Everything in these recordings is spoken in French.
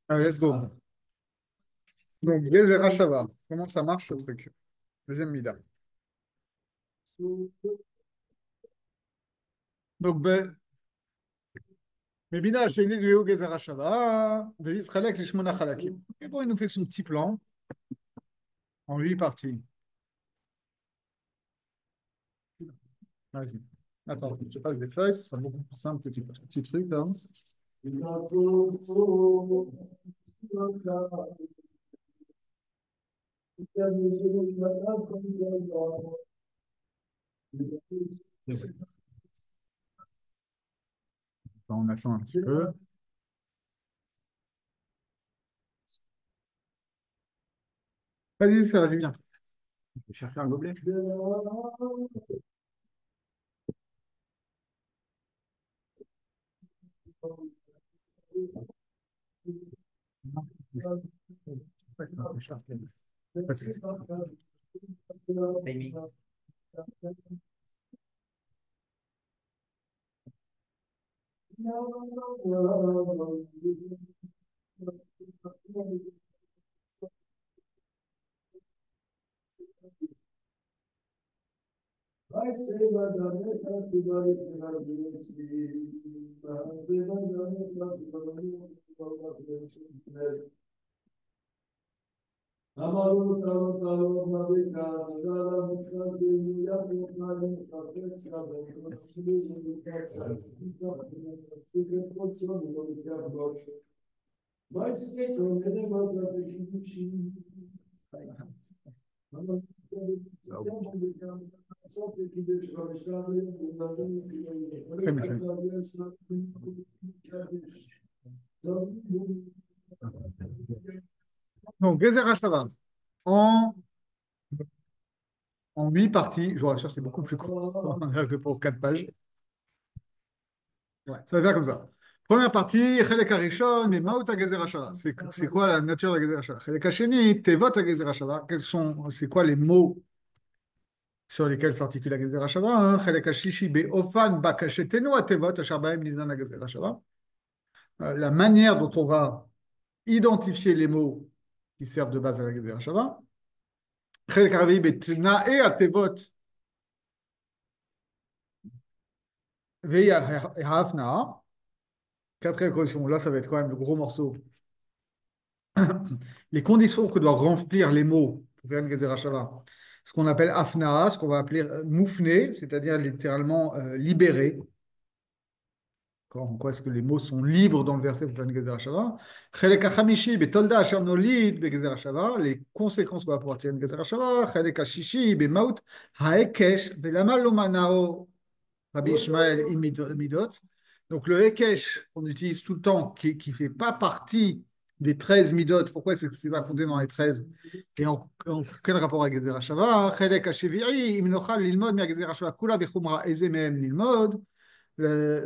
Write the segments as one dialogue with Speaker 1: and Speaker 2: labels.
Speaker 1: Allez, let's go. Donc, Gezerah Shava. Comment ça marche ce truc? Deuxième mida. Donc, ben, Mebina Sheni Liu Gezerah Shava. Velit Chalek Lishmona Chalakim. Et bon, il nous fait son petit plan en 8 parties. Vas-y. Attends, je passe des feuilles, ce sera beaucoup plus simple que petit truc là. Attends, on attend un petit peu. Vas-y, ça, vas-y, bien. Je vais chercher un gobelet. Très bien. Donc, Gezer Hashava, en, en 8 parties, je vous rassure, c'est beaucoup plus court que pour 4 pages. Ouais, ça va faire comme ça. Première partie, Chelek Harishon, mais Maot Gezer Hashava. C'est quoi la nature de la Gezer Hashava? Chelek Hasheni, Tevot Gezer Hashava. C'est quoi les mots sur lesquels s'articule la Gezer Hashava? Chelek Hashishi, Be'ofan, Bakashetenu, Tevot, Asher Bahem, Nizan la Gezer Hashava. La manière dont on va identifier les mots qui servent de base à la Gezer Hashava. Chelek Haravi, Betnae, Atevot. Veya Hafna, quatrième condition, là ça va être quand même le gros morceau. Les conditions que doivent remplir les mots pour faire une Gezerah Shava, ce qu'on appelle Hafna, ce qu'on va appeler moufné, c'est-à-dire littéralement libéré. En quoi est-ce que les mots sont libres dans le verset pour faire une Gezerah Shava? Chelek HaChamishi, Betolda Asher Nolid, Begezerah Shava, les conséquences qu'on va pouvoir tirer une Gezerah Shava. Chelek HaShishi, Bemaut, Haekesh, Belama Lomanao. Rabbi Ishmael Midot. Donc le Hekesh qu'on utilise tout le temps, qui ne fait pas partie des 13 Midot, pourquoi est-ce que c'est pas compté dans les 13? Et en quel rapport avec Gezer HaShava? Chelek HaShevi'i, im nochal lilmod mi Gezer HaShava kula bechumra eze mehem lilmod.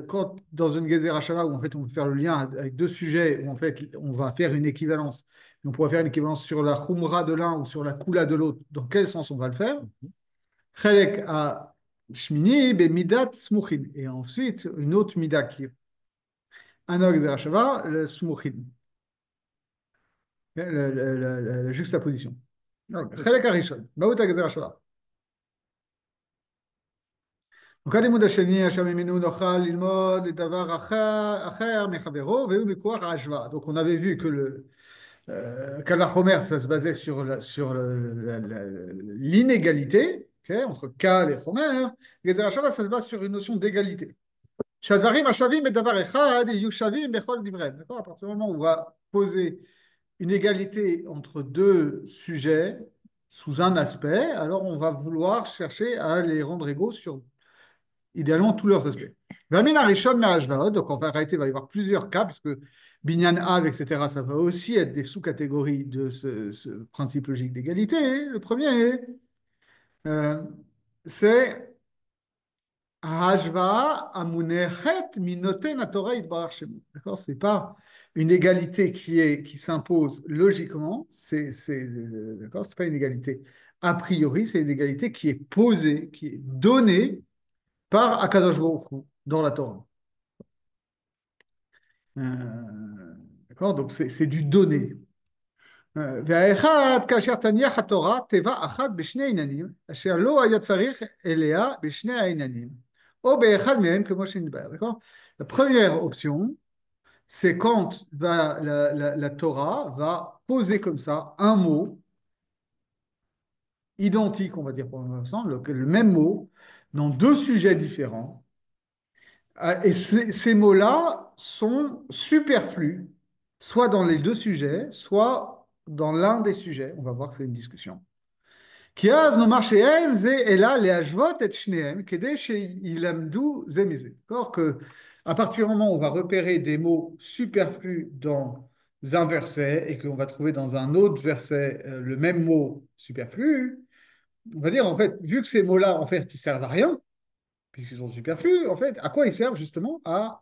Speaker 1: Quand dans une Gezer HaShava où en fait on peut faire le lien avec deux sujets, où en fait on va faire une équivalence, on pourrait faire une équivalence sur la Khumra de l'un ou sur la Kula de l'autre, dans quel sens on va le faire? Chelek à Shmini, midat smuchin. Et ensuite, une autre mida qui est Anog Zerachava, le smuchin, la juxtaposition. Chelek Arishon, Baouta Zerachava. Donc, הלימוד השני, אשר ממנו נוכל ללמוד דבר אחר מחברו, והוא מכוח ההשוואה. Donc, on avait vu que le Kalvar Homer, ça se basait sur l'inégalité, okay, entre Kal et Homer. Gezer HaShava, ça se base sur une notion d'égalité. שהדברים השווים בדבר אחד יהיו שווים בכל דבריהם. D'accord? À partir du moment où on va poser une égalité entre deux sujets sous un aspect, alors on va vouloir chercher à les rendre égaux sur idéalement tous leurs aspects. Vermin Arishon Me'ashvaot, donc en réalité, il va y avoir plusieurs cas, parce que Binyan Av, etc., ça va aussi être des sous-catégories de ce principe logique d'égalité. Le premier, euh, c'est Hashva amunechet minoten Torah itbarach shemu. D'accord, c'est pas une égalité qui s'impose logiquement. D'accord, c'est pas une égalité a priori. C'est une égalité qui est posée, qui est donnée par Akadosh Baruch Hu dans la Torah. D'accord? Donc c'est du donné. והאחד, כאשר תניח התורה תיבה אחת בשני עניינים, אשר לא היה צריך אליה בשני העניינים, או באחד מהם כמו שנדבר, d'accord? La première option, c'est quand la Torah va poser comme ça un mot identique, on va dire pour l'instant, le même mot, dans deux sujets différents. Et ces mots-là sont superflus, soit dans les deux sujets, soit dans l'un des sujets. On va voir que c'est une discussion. כי אז נאמר שאין זה אלא להשוות את שניהם כדי שילמדו זה מזה. D'accord que à partir du moment où on va repérer des mots superflus dans un verset et qu'on va trouver dans un autre verset le même mot superflu, on va dire en fait, vu que ces mots-là en fait ils servent à rien, puisqu'ils sont superflus, en fait, à quoi ils servent justement à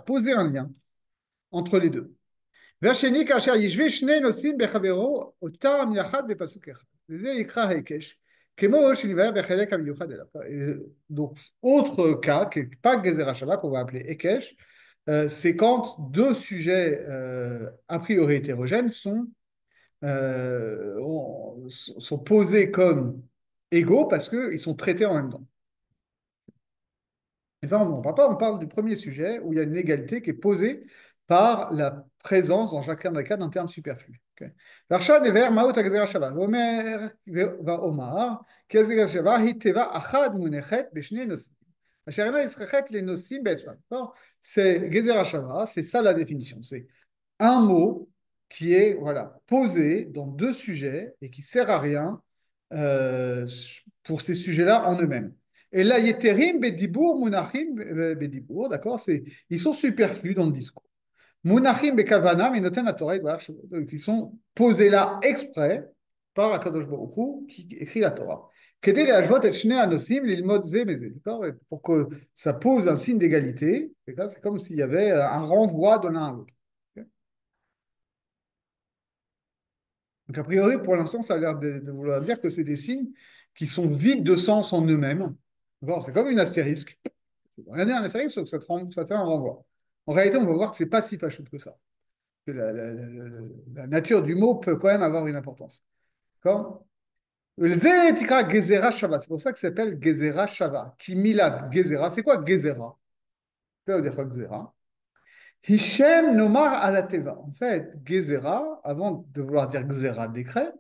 Speaker 1: poser un lien entre les deux. והשני, כאשר ישווה שני נושאים בחברו, אותם יחד בפסוק אחד. וזה יקרא היקש, כמו שנבהר בחלק המיוחד אליו. Donc, autre cas, qui n'est pas Gezer HaShavah, qu'on va appeler Ekesh, c'est quand deux sujets a priori hétérogènes sont posés comme égaux parce qu'ils sont traités en même temps. Et ça, on n'en parle pas, on parle du premier sujet où il y a une égalité qui est posée par la présence dans chacun des cas d'un terme superflu. Ok. ועכשיו נבהר מהות הגזירה השווה. ואומר כי הגזירה השווה היא תיבה אחת מונחת בשני נושאים, אשר אינה נצרכת לנושאים בעצמם. C'est גזירה השווה, c'est ça la définition. C'est un mot qui est voilà, posé dans deux sujets et qui sert à rien euh, pour ces sujets-là en eux-mêmes. Et là, yeterim bedibour, munachim bedibour, d'accord? Ils sont superflus dans le discours. Munachim bekavana, minoten la Torah, qui sont posés là exprès par Akadosh Baruch Hu, qui écrit la Torah. Kedei le'ashvot et shnei anosim lilmod ze meze, d'accord? Pour que ça pose un signe d'égalité, c'est comme s'il y avait un renvoi de l'un à l'autre. Donc, a priori, pour l'instant, ça a l'air de vouloir dire que c'est des signes qui sont vides de sens en eux-mêmes. Bon, c'est comme une astérisque. Regardez un astérisque, sauf que ça te fait un renvoi. En réalité, on va voir que c'est pas si pachoute que ça. Que la nature du mot peut quand même avoir une importance. D'accord? C'est pour ça que ça s'appelle Gezerah Shava. Qui milad Gezerah. C'est quoi Gezerah? Ça veut dire quoi Gezerah? Hishem Nomar Alateva. En fait, Gezerah, avant de vouloir dire Gezerah, décret,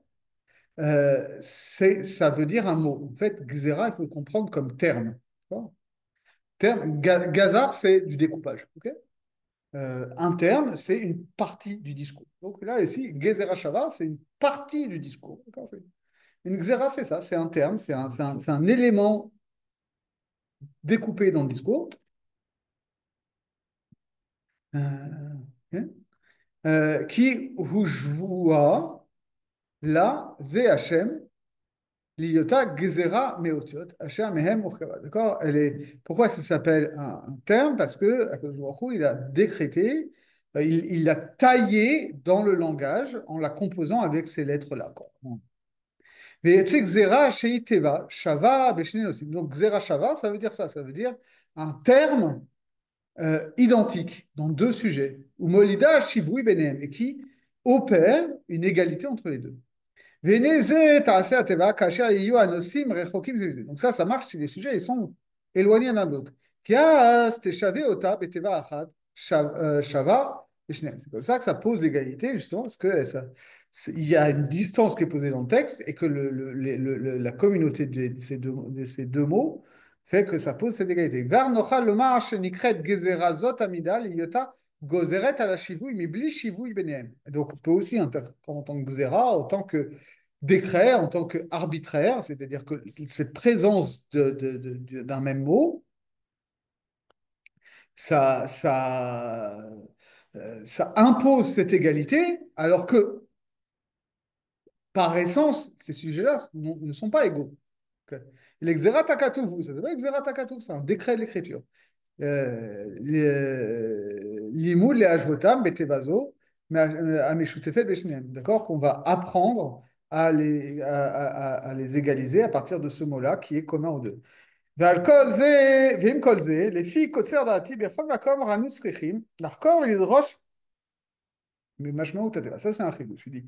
Speaker 1: ça veut dire un mot. En fait, Gezerah, il faut le comprendre comme terme. D'accord. Gazar, c'est du découpage. Ok. Un terme, c'est une partie du discours. Donc là, ici, Gezerah Shava, c'est une partie du discours. Une Gezerah, c'est ça, c'est un terme, c'est un élément découpé dans le discours. Ok. Qui hujvua la ze Hashem l'iyota gezera meotiot asher mehem urkava. D'accord? Pourquoi ça s'appelle un terme? Parce que Akadosh Baruch Hu, il a décrété, il l'a taillé dans le langage en la composant avec ces lettres-là. Mais tu sais, Xera Shei Teva, Shava Beshne Nosim. Donc Xera Shava, ça veut dire ça veut dire un terme identique dans deux sujets, ou Molida Shivui Benem, et qui opère une égalité entre les deux. Donc ça marche si les sujets ils sont éloignés l'un de l'autre. C'est comme ça que ça pose l'égalité, justement, parce que il y a une distance qui est posée dans le texte et que la communauté de ces deux mots fait que ça pose cette égalité. Donc, on peut aussi interpréter en tant que xéra, en tant que décret, en tant qu'arbitraire, c'est-à-dire que cette présence d'un même mot, ça, ça impose cette égalité, alors que, par essence, ces sujets-là ne sont pas égaux. L'exéra takatouf, ça s'appelle exéra takatouf, c'est un décret de l'écriture. L'imoud, les hashvotam, betevazo, ameshutefet beshneem. D'accord? Qu'on va apprendre à les égaliser à partir de ce mot-là qui est commun aux deux. ועל כל זה, ועם כל זה, לפי קוצר דעתי, בכל מקום אנו צריכים לחקור ולדרוש ממשמעות הטבע. Ça, c'est un חידוש. Il dit,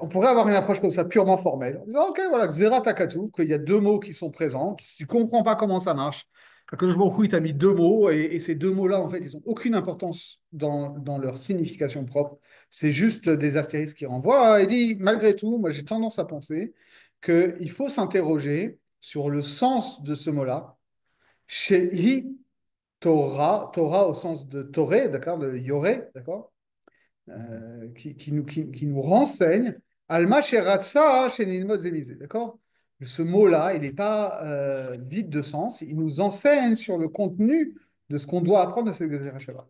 Speaker 1: on pourrait avoir une approche comme ça purement formelle. En disant, ok, voilà, Xerat Akatouv, qu'il y a deux mots qui sont présents. Si tu ne comprends pas comment ça marche, que je m'en il t'a mis deux mots, et ces deux mots-là, en fait, ils n'ont aucune importance dans leur signification propre. C'est juste des astérisques qui renvoient. Il dit, malgré tout, moi j'ai tendance à penser qu'il faut s'interroger sur le sens de ce mot-là. Chez Torah, Torah au sens de Toré, d'accord, de Yoré, d'accord, qui nous renseigne Alma Sheratsa chez Nilmod Zemizé, d'accord? Ce mot-là, il n'est pas vide de sens, il nous enseigne sur le contenu de ce qu'on doit apprendre de cette Gezerah Shabbat.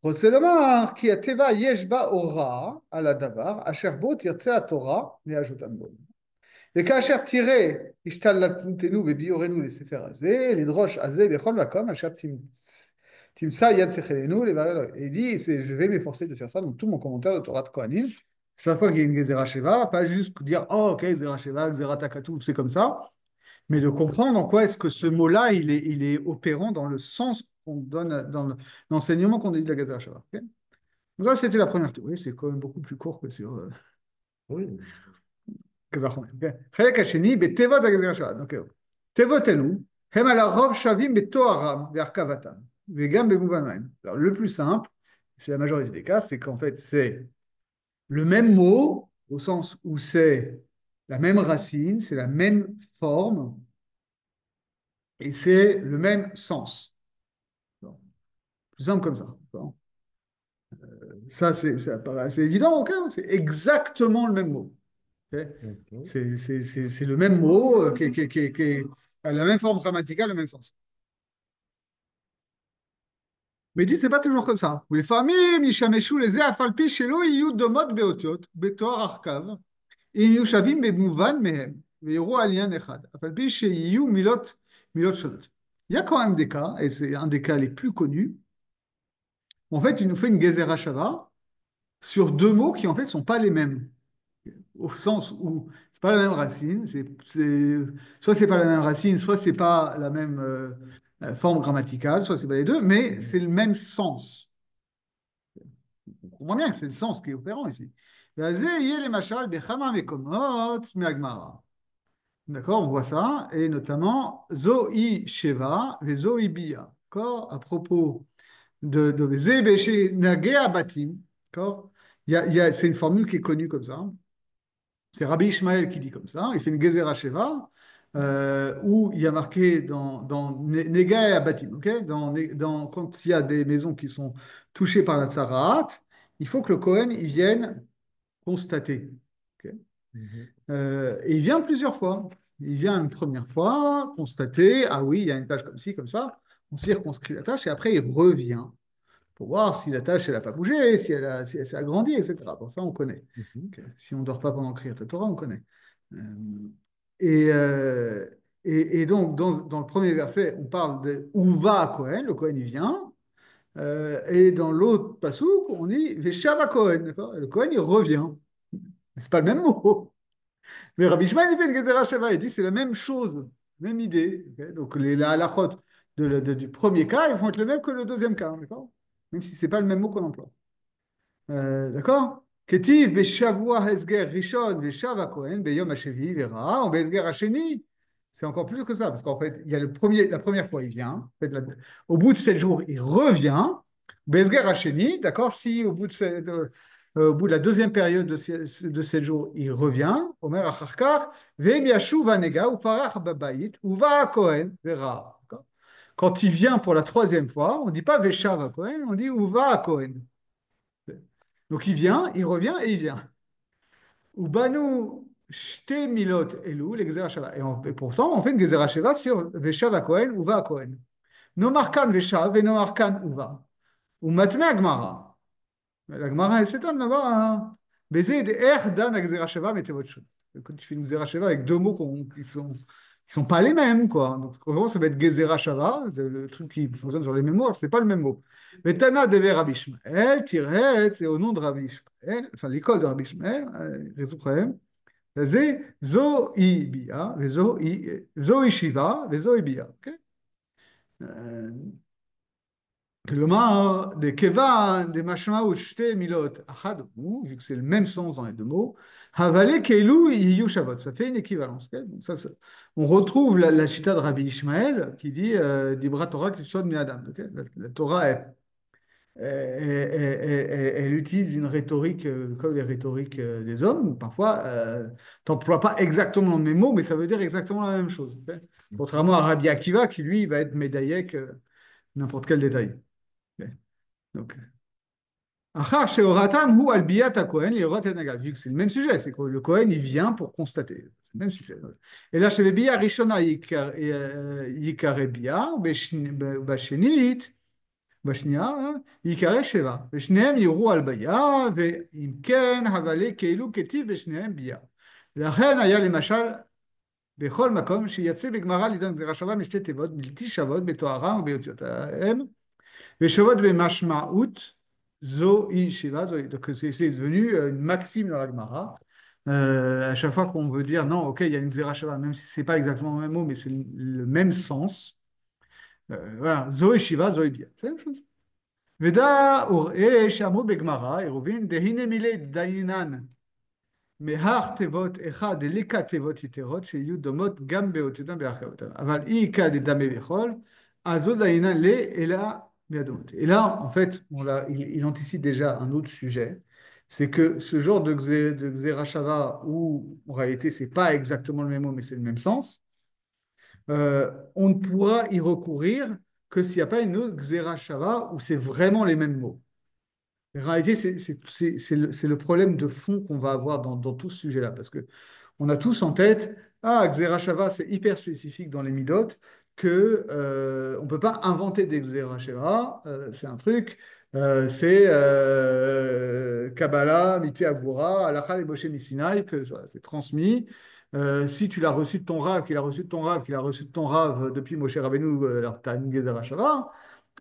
Speaker 1: רוצה לומר כי הטבע יש בה הוראה על הדבר אשר בו תרצה התורה להשותם בו. וכאשר תראה השתלטותנו בביורנו לספר הזה, לדרוש על זה בכל מקום אשר תמצא יד שכלנו לברר לו. Il dit, je vais m'efforcer de faire ça dans tout mon commentaire de Torah de Kohanim. Chaque fois qu'il y a une Gezerah Sheva, pas juste dire, oh ok, Gezerah Sheva, Gezerah Takatouf, c'est comme ça, mais de comprendre en quoi est-ce que ce mot-là, il est opérant dans le sens qu'on donne, dans l'enseignement qu'on a dit de la Gezerah Sheva. Okay. Donc ça, c'était la première théorie, c'est quand même beaucoup plus court que sur...
Speaker 2: Oui.
Speaker 1: חלק השני, בתיבות הגזירה שלה. תיבות אלו הם על הרוב שווים בתוארם והרכבתם, וגם במובן מהם. Alors, le plus simple, c'est la majorité des cas, c'est qu'en fait, c'est le même mot, au sens où c'est la même racine, c'est la même forme, et c'est le même sens. Plus simple comme ça. Ça, ça paraît assez évident, ok? C'est exactement le même mot. Okay.
Speaker 2: Ok.
Speaker 1: C'est le même mot qui a la même forme grammaticale, le même sens. Mais il dit, c'est pas toujours comme ça. ולפעמים ישמשו לזה אף על פי שלא יהיו דומות באותיות, בתואר הרכב, יהיו שווים במובן מהם, ויראו על עניין אחד, אף על פי שיהיו מילות שונות. Il y a quand même des cas, et c'est un des cas les plus connus, en fait, il nous fait une gezerah shava sur deux mots qui, en fait, sont pas les mêmes. Au sens où c'est pas la même racine, soit c'est pas la même racine, soit c'est pas la même forme grammaticale, soit c'est pas les deux, mais c'est le même sens. On comprend bien que c'est le sens qui est opérant ici. D'accord, on voit ça, et notamment Zoï Sheva et Zoï Bia. D'accord, à propos de Zébéché Nagea Batim. D'accord, c'est une formule qui est connue comme ça. C'est Rabbi Ishmael qui dit comme ça. Il fait une Gezerah Sheva où il y a marqué dans Nega et Abatim, ok, quand il y a des maisons qui sont touchées par la Tsarat, il faut que le Kohen il vienne constater. Ok.
Speaker 2: Mhm.
Speaker 1: Et il vient plusieurs fois. Il vient une première fois constater, ah oui, il y a une tâche comme ci, comme ça. On circonscrit la tâche et après il revient pour voir si la tâche elle n'a pas bougé, si elle s'est agrandie, etc. Pour ça, on connaît.
Speaker 2: Mhm.
Speaker 1: Okay. Si on ne dort pas pendant Kriyat Torah, on connaît. Euh, et, euh, et donc, dans le premier verset, on parle de où va Cohen, le Cohen il vient. Et dans l'autre passouk, on dit Veshava Cohen, d'accord? Et le Cohen il revient. C'est pas le même mot. Mais Rabbi Shmuel il fait une Gezerah Sheva, il dit c'est la même chose, même idée. Okay. Donc la halachot du premier cas, ils vont être les mêmes que le deuxième cas, d'accord? Même si c'est pas le même mot qu'on emploie. D'accord? Ketiv beshavua hesger rishon veshav hakohen beyom hashevi vera ou besger hasheni. C'est encore plus que ça, parce qu'en fait, il y a la première fois, il vient. En fait, au bout de 7 jours, il revient. Besger hasheni, d'accord? Si au bout de la deuxième période de 7 jours, il revient. Omer acharkar, ve'em yashuv hanega ou parach babayit ou va hakohen vera. D'accord. Quand il vient pour la troisième fois, on ne dit pas veshav hakohen, on dit ou va hakohen. Donc il vient, il revient et il vient. Ubanu shte milot elu, l'exera shava. Et pourtant, on fait une gezerah shava sur Veshav à Kohen, Uva à Kohen. No markan Veshav et no markan Uva. Ou matme Agmara. La Gemara, elle s'étonne là-bas. Baiser de er dan à gezerah shava, mettez votre chose. Quand tu fais une gezerah shava avec deux mots qui sont pas les mêmes, quoi. Donc, vraiment, ça va être gezerah shava, c'est le truc qui fonctionne sur les mêmes mots, c'est pas le même mot. Mais Tana devait Rabbi Ishmael, Tiret, c'est au nom de Rabbi Ishmael, enfin l'école de Rabbi Ishmael, Résout problème. זה זוהי ביאה, וזוהי שיבה, וזוהי ביאה. אוקיי? כלומר, כיוון דמשמעות שתי מילות אחת הוא, vu que c'est le même sens dans les deux mots, הווה כאילו יהיו שוות. Ça fait une équivalence. Okay? Donc on retrouve la chita de Rabbi Ishmael qui dit Dibra Torah Kishod mi Adam. Okay? La Torah, elle utilise une rhétorique comme les rhétoriques des hommes. Parfois, tu n'emploies pas exactement le même mot, mais ça veut dire exactement la même chose. Okay? Contrairement à Rabbi Akiva qui, lui, va être médaillé n'importe quel détail. Okay? Donc, Achar sheoratam hu al biyat Cohen lirot et nagav. Vu que c'est le même sujet, c'est que le Cohen il vient pour constater. C'est le même sujet. Et là, chez Bia Rishona Yikare Bia, Bashenit, Bashnia, Yikare Sheva. ושניהם יראו על ביה, ואם כן, הבלה כאילו כתיב ושניהם ביה. לכן היה למשל בכל מקום שיצא בגמרא לידון גזירה שווה משתי תיבות, בלתי שוות בתוארם ובאותיותיהם, ושוות במשמעות. Zoï Shiva, donc c'est devenu une maxime dans la Gemara. À chaque fois qu'on veut dire non, ok, il y a une Zera Shava, même si c'est pas exactement le même mot, mais c'est le même sens. Voilà, Zoï Shiva, Zoï Bia. C'est la même chose. Veda Ure Shamu Begmara, Eruvin, Dehine Mile Dainan, Mehar Tevot Echa, Delika Tevot Iterot, Sheyu Domot Gam Beotudan Beachavotam. Aval Ika de Dame Bechol, Azod Dainan Le, et là, et là, en fait, il anticipe déjà un autre sujet, c'est que ce genre de Xerashava, où en réalité, c'est pas exactement le même mot, mais c'est le même sens, on ne pourra y recourir que s'il n'y a pas une autre Xerashava où c'est vraiment les mêmes mots. En réalité, c'est le problème de fond qu'on va avoir dans tout ce sujet-là, parce que on a tous en tête, ah, Xerashava, c'est hyper spécifique dans les Midot, que on ne peut pas inventer des Xerashava, c'est un truc, c'est Kabbalah, Mipi Avura, Halakha et Moshe Missinaï, que c'est transmis. Si tu l'as reçu de ton Rav, qu'il a reçu de ton Rav, qu'il a reçu de ton Rav depuis Moshe Rabbeinu, alors tu as une Xerashava,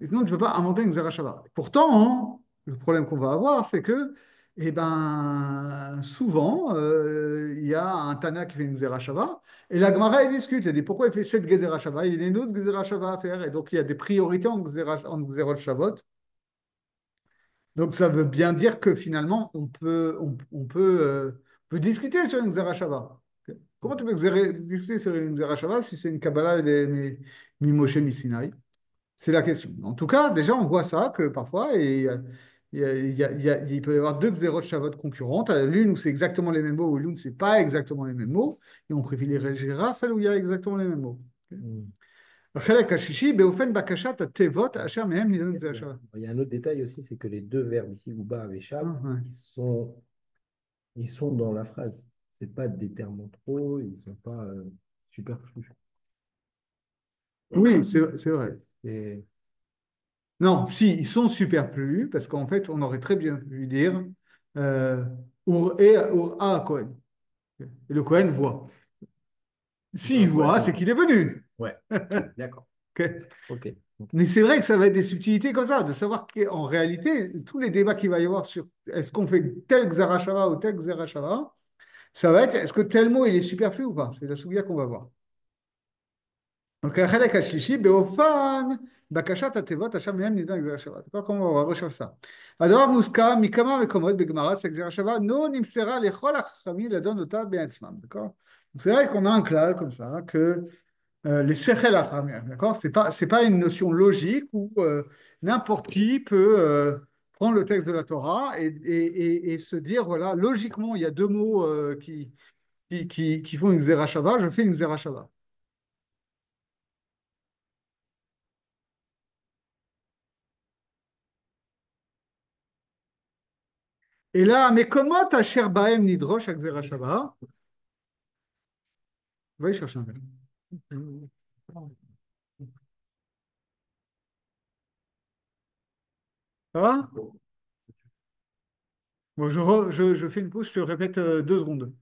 Speaker 1: et sinon tu ne peux pas inventer une Xerashava. Pourtant, hein, le problème qu'on va avoir, c'est que eh ben, souvent, il y a un Tana qui fait une Xerashava, et la Gemara, elle discute, elle dit pourquoi il fait cette Xerashava, il y a une autre Xerashava à faire, et donc il y a des priorités en Xeroshavot. Donc ça veut bien dire que finalement, on peut discuter sur une Xerashava. Comment tu peux discuter sur une Xerashava si c'est une Kabbalah et Mimoshe Misinaï? C'est la question. En tout cas, déjà, on voit ça, que parfois, il peut y avoir deux xéros de Shavuot concurrentes. L'une où c'est exactement les mêmes mots, ou l'une où c'est pas exactement les mêmes mots. Et on privilégiera celle où il y a exactement les mêmes mots.
Speaker 2: Mm.
Speaker 1: החלק השישי, באופן בקשת התיבות אשר מהם ניתן
Speaker 2: Il
Speaker 1: גזירה
Speaker 2: y a
Speaker 1: שווה.
Speaker 2: il y a un autre détail aussi, c'est que les deux verbes ici, Uba et
Speaker 1: Ah,
Speaker 2: Shab,
Speaker 1: ouais.
Speaker 2: ils sont dans la phrase. C'est pas des termes en trop, ils sont pas superflus.
Speaker 1: Oui, c'est vrai.
Speaker 2: C'est-
Speaker 1: Non, si, ils sont superflus, parce qu'en fait, on aurait très bien pu dire euh, Ur a Cohen. Et le Cohen voit. S'il
Speaker 2: Ouais,
Speaker 1: voit, c'est qu'il est venu.
Speaker 2: ouais, d'accord.
Speaker 1: Ok.
Speaker 2: Ok. Ok.
Speaker 1: Mais c'est vrai que ça va être des subtilités comme ça, de savoir qu'en réalité, tous les débats qu'il va y avoir sur est-ce qu'on fait tel Xarashava ou tel Xarashava, ça va être est-ce que tel mot il est superflu ou pas? C'est la souga qu'on va voir. Donc, החלק השלישי, באופן בקשת התיבות אשר מהם ניתן גזירה שווה. d'accord? Comment on va rechercher ça? הדבר מוזכר מכמה מקומות בגמרא, c'est גזירה שווה, נו נמסרה לכל החכמים לדון אותה בעצמם. d'accord? Donc, c'est vrai qu'on a un clal comme ça, que les sechel achamim, d'accord? C'est pas une notion logique où n'importe qui peut prendre le texte de la Torah et se dire, voilà, logiquement, il y a deux mots qui font une xerashava, je fais une xerashava. Et là, mais comment ta chère Bahem nidrosh à xerashava? Va y chercher un peu. Ça va? Bon, je fais une pause, je te répète 2 secondes.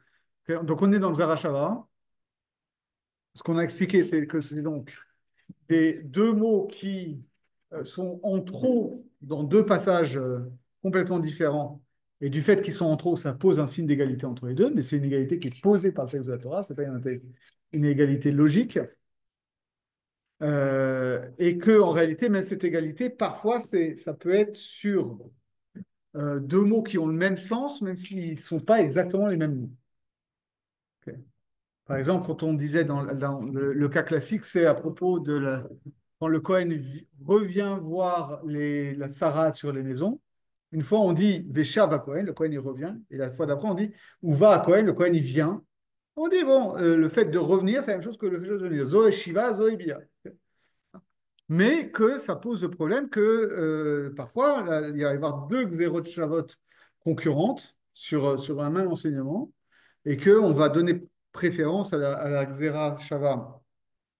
Speaker 1: Ok. Donc, on est dans le Zarashava. Ce qu'on a expliqué, c'est que c'est donc des deux mots qui sont en trop dans deux passages complètement différents Et du fait qu'ils sont en trop, ça pose un signe d'égalité entre les deux, mais c'est une égalité qui est posée par le texte de la Torah, c'est pas une égalité logique. Et que en réalité, même cette égalité, parfois, ça peut être sur deux mots qui ont le même sens, même s'ils ne sont pas exactement les mêmes mots. Ok. Par exemple, quand on disait dans le cas classique, c'est à propos quand le Cohen revient voir la Sarah sur les maisons. Une fois, on dit Veshav à Cohen, le Cohen il revient. Et la fois d'après, on dit ou va à Cohen, le Cohen il vient. On dit, bon, le fait de revenir, c'est la même chose que le fait de venir. Zoé Shiva, Zoé Bia. Mais que ça pose le problème que parfois, là, il va y avoir deux xérot Shavot concurrentes sur un même enseignement et qu'on va donner préférence à la Xéra Shava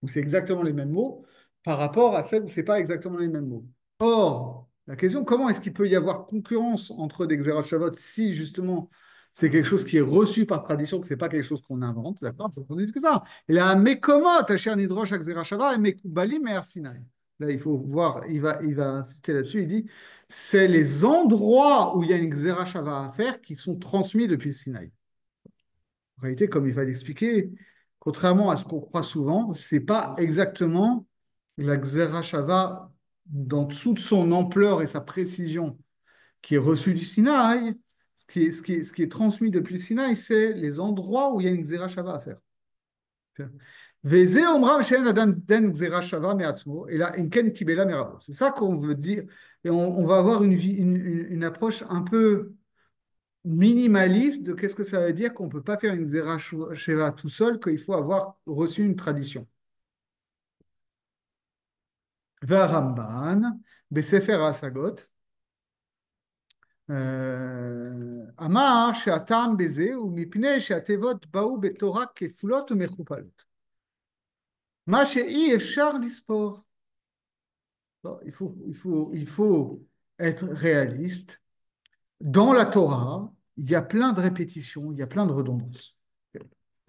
Speaker 1: où c'est exactement les mêmes mots par rapport à celle où c'est pas exactement les mêmes mots. Or, la question, comment est-ce qu'il peut y avoir concurrence entre des Xéra Shavot si justement c'est quelque chose qui est reçu par tradition, que c'est pas quelque chose qu'on invente, d'accord? C'est qu'on dise que ça. Et là, mais comment Tacher Nidrosh Xéra Shava et Mekoubalim et Arsinaï? Là, il faut voir, il va insister là-dessus. Il dit, c'est les endroits où il y a une Xéra Shava à faire qui sont transmis depuis le Sinaï. En réalité, comme il va l'expliquer, contrairement à ce qu'on croit souvent, c'est pas exactement la Xéra Shava dans toute son ampleur et sa précision qui est reçue du Sinaï. Ce qui est transmis depuis le Sinaï, c'est les endroits où il y a une Xéra Shava à faire. Veze omram she'en adam den Xéra Shava me'atzmo, et là, inken kibela merabo. C'est ça qu'on veut dire. Et on va avoir une approche un peu minimaliste de qu'est-ce que ça veut dire qu'on ne peut pas faire une Zera Sheva tout seul, qu'il faut avoir reçu une tradition. Va Ramban, Besefer Asagot, Amar, Sheatam Beze, ou Mipne, Sheatevot Baou Betorah Kefulot ou Mechupalot. Ma Shei Efshar Lispor. Bon, il faut être réaliste. Dans la Torah, il y a plein de répétitions, il y a plein de redondances.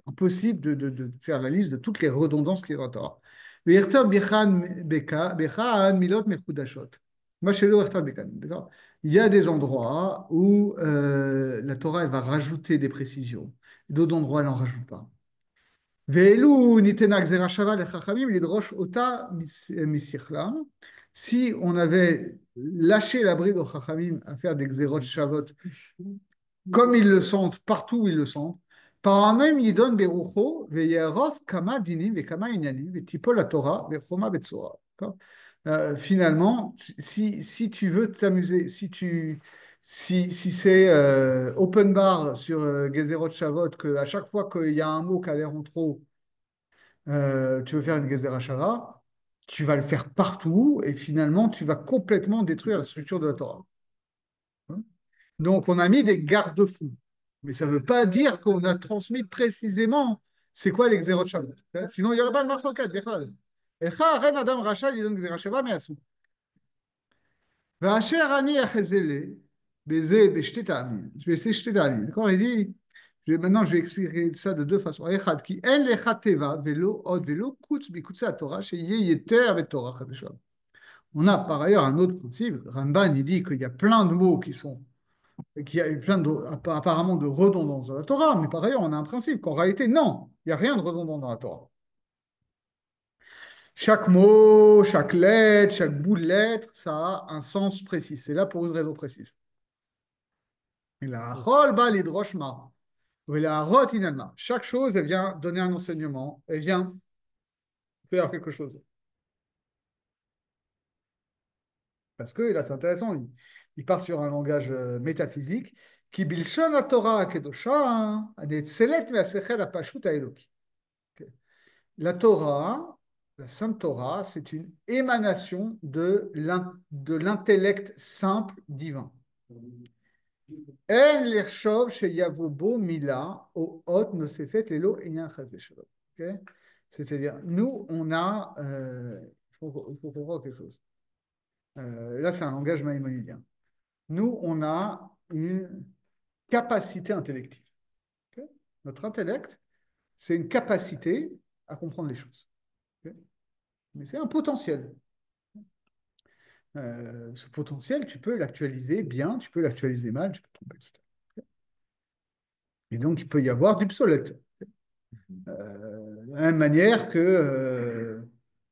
Speaker 1: Impossible de faire la liste de toutes les redondances qu'il y a dans la Torah. V'yirtov bechan milot mechudashot. Moi, chez le Yertov bechan, d'accord? Il y a des endroits où la Torah elle va rajouter des précisions. D'autres endroits, elle n'en rajoute pas. Ve'elu nitena gzera shava lechachamim lidrosh ota misichlam. Si on avait lâché la bride aux chachamim à faire des xérot shavot comme ils le sentent, partout où ils le sentent. Par même, il donne Berucho, Veyeros, Kama Dinim, ve Kama Inyanim, Vetipol la Torah, Vechoma Betsora. D'accord. Finalement, si tu veux t'amuser, si c'est open bar sur Gezerot Shavot, qu'à chaque fois qu'il y a un mot qui a l'air en trop, tu veux faire une Gezerah Shava, tu vas le faire partout et finalement, tu vas complètement détruire la structure de la Torah. Donc, on a mis des garde-fous. Mais ça ne veut pas dire qu'on a transmis précisément c'est quoi les xérot Shabbat. Sinon, il n'y aurait pas de marloquette. Echa, ren adam racha, il donne xéra Shabbat, mais asou. Vacher ani achezele, beze, beshte ta'amin. Je vais essayer shte ta'amin. D'accord? Il dit, maintenant, je vais expliquer ça de deux façons. Echad, ki en lecha teva, velo, od, velo, kutz, bikutz la Torah, sheye yeter, ve Torah, chadeshah. On a par ailleurs un autre principe. Ramban, il dit qu'il y a plein de mots qui sont et qu'il y a eu plein apparemment de redondances dans la Torah, mais par ailleurs, on a un principe qu'en réalité, non, il n'y a rien de redondant dans la Torah. Chaque mot, chaque lettre, chaque bout de lettre, ça a un sens précis. C'est là pour une raison précise. Chaque chose, elle vient donner un enseignement, elle vient faire quelque chose. Parce que là, c'est intéressant, il part sur un langage métaphysique qui bilshon la Torah kedosha, anetzelet ve'asechel apashut haeloki. La Torah, la Sainte Torah, c'est une émanation de l'intellect simple divin. En l'ershov chez Yavobo Mila, au hot nosefet lelo enyan chas v'shalom. Ok. C'est-à-dire, nous, on a, il faut comprendre quelque chose. Là, c'est un langage maïmonidien. Nous, on a une capacité intellective. Ok. Notre intellect, c'est une capacité à comprendre les choses. Ok. Mais c'est un potentiel. Ce potentiel, tu peux l'actualiser bien, tu peux l'actualiser mal, tu peux te tromper. Et donc, il peut y avoir du obsolète. De la même manière que,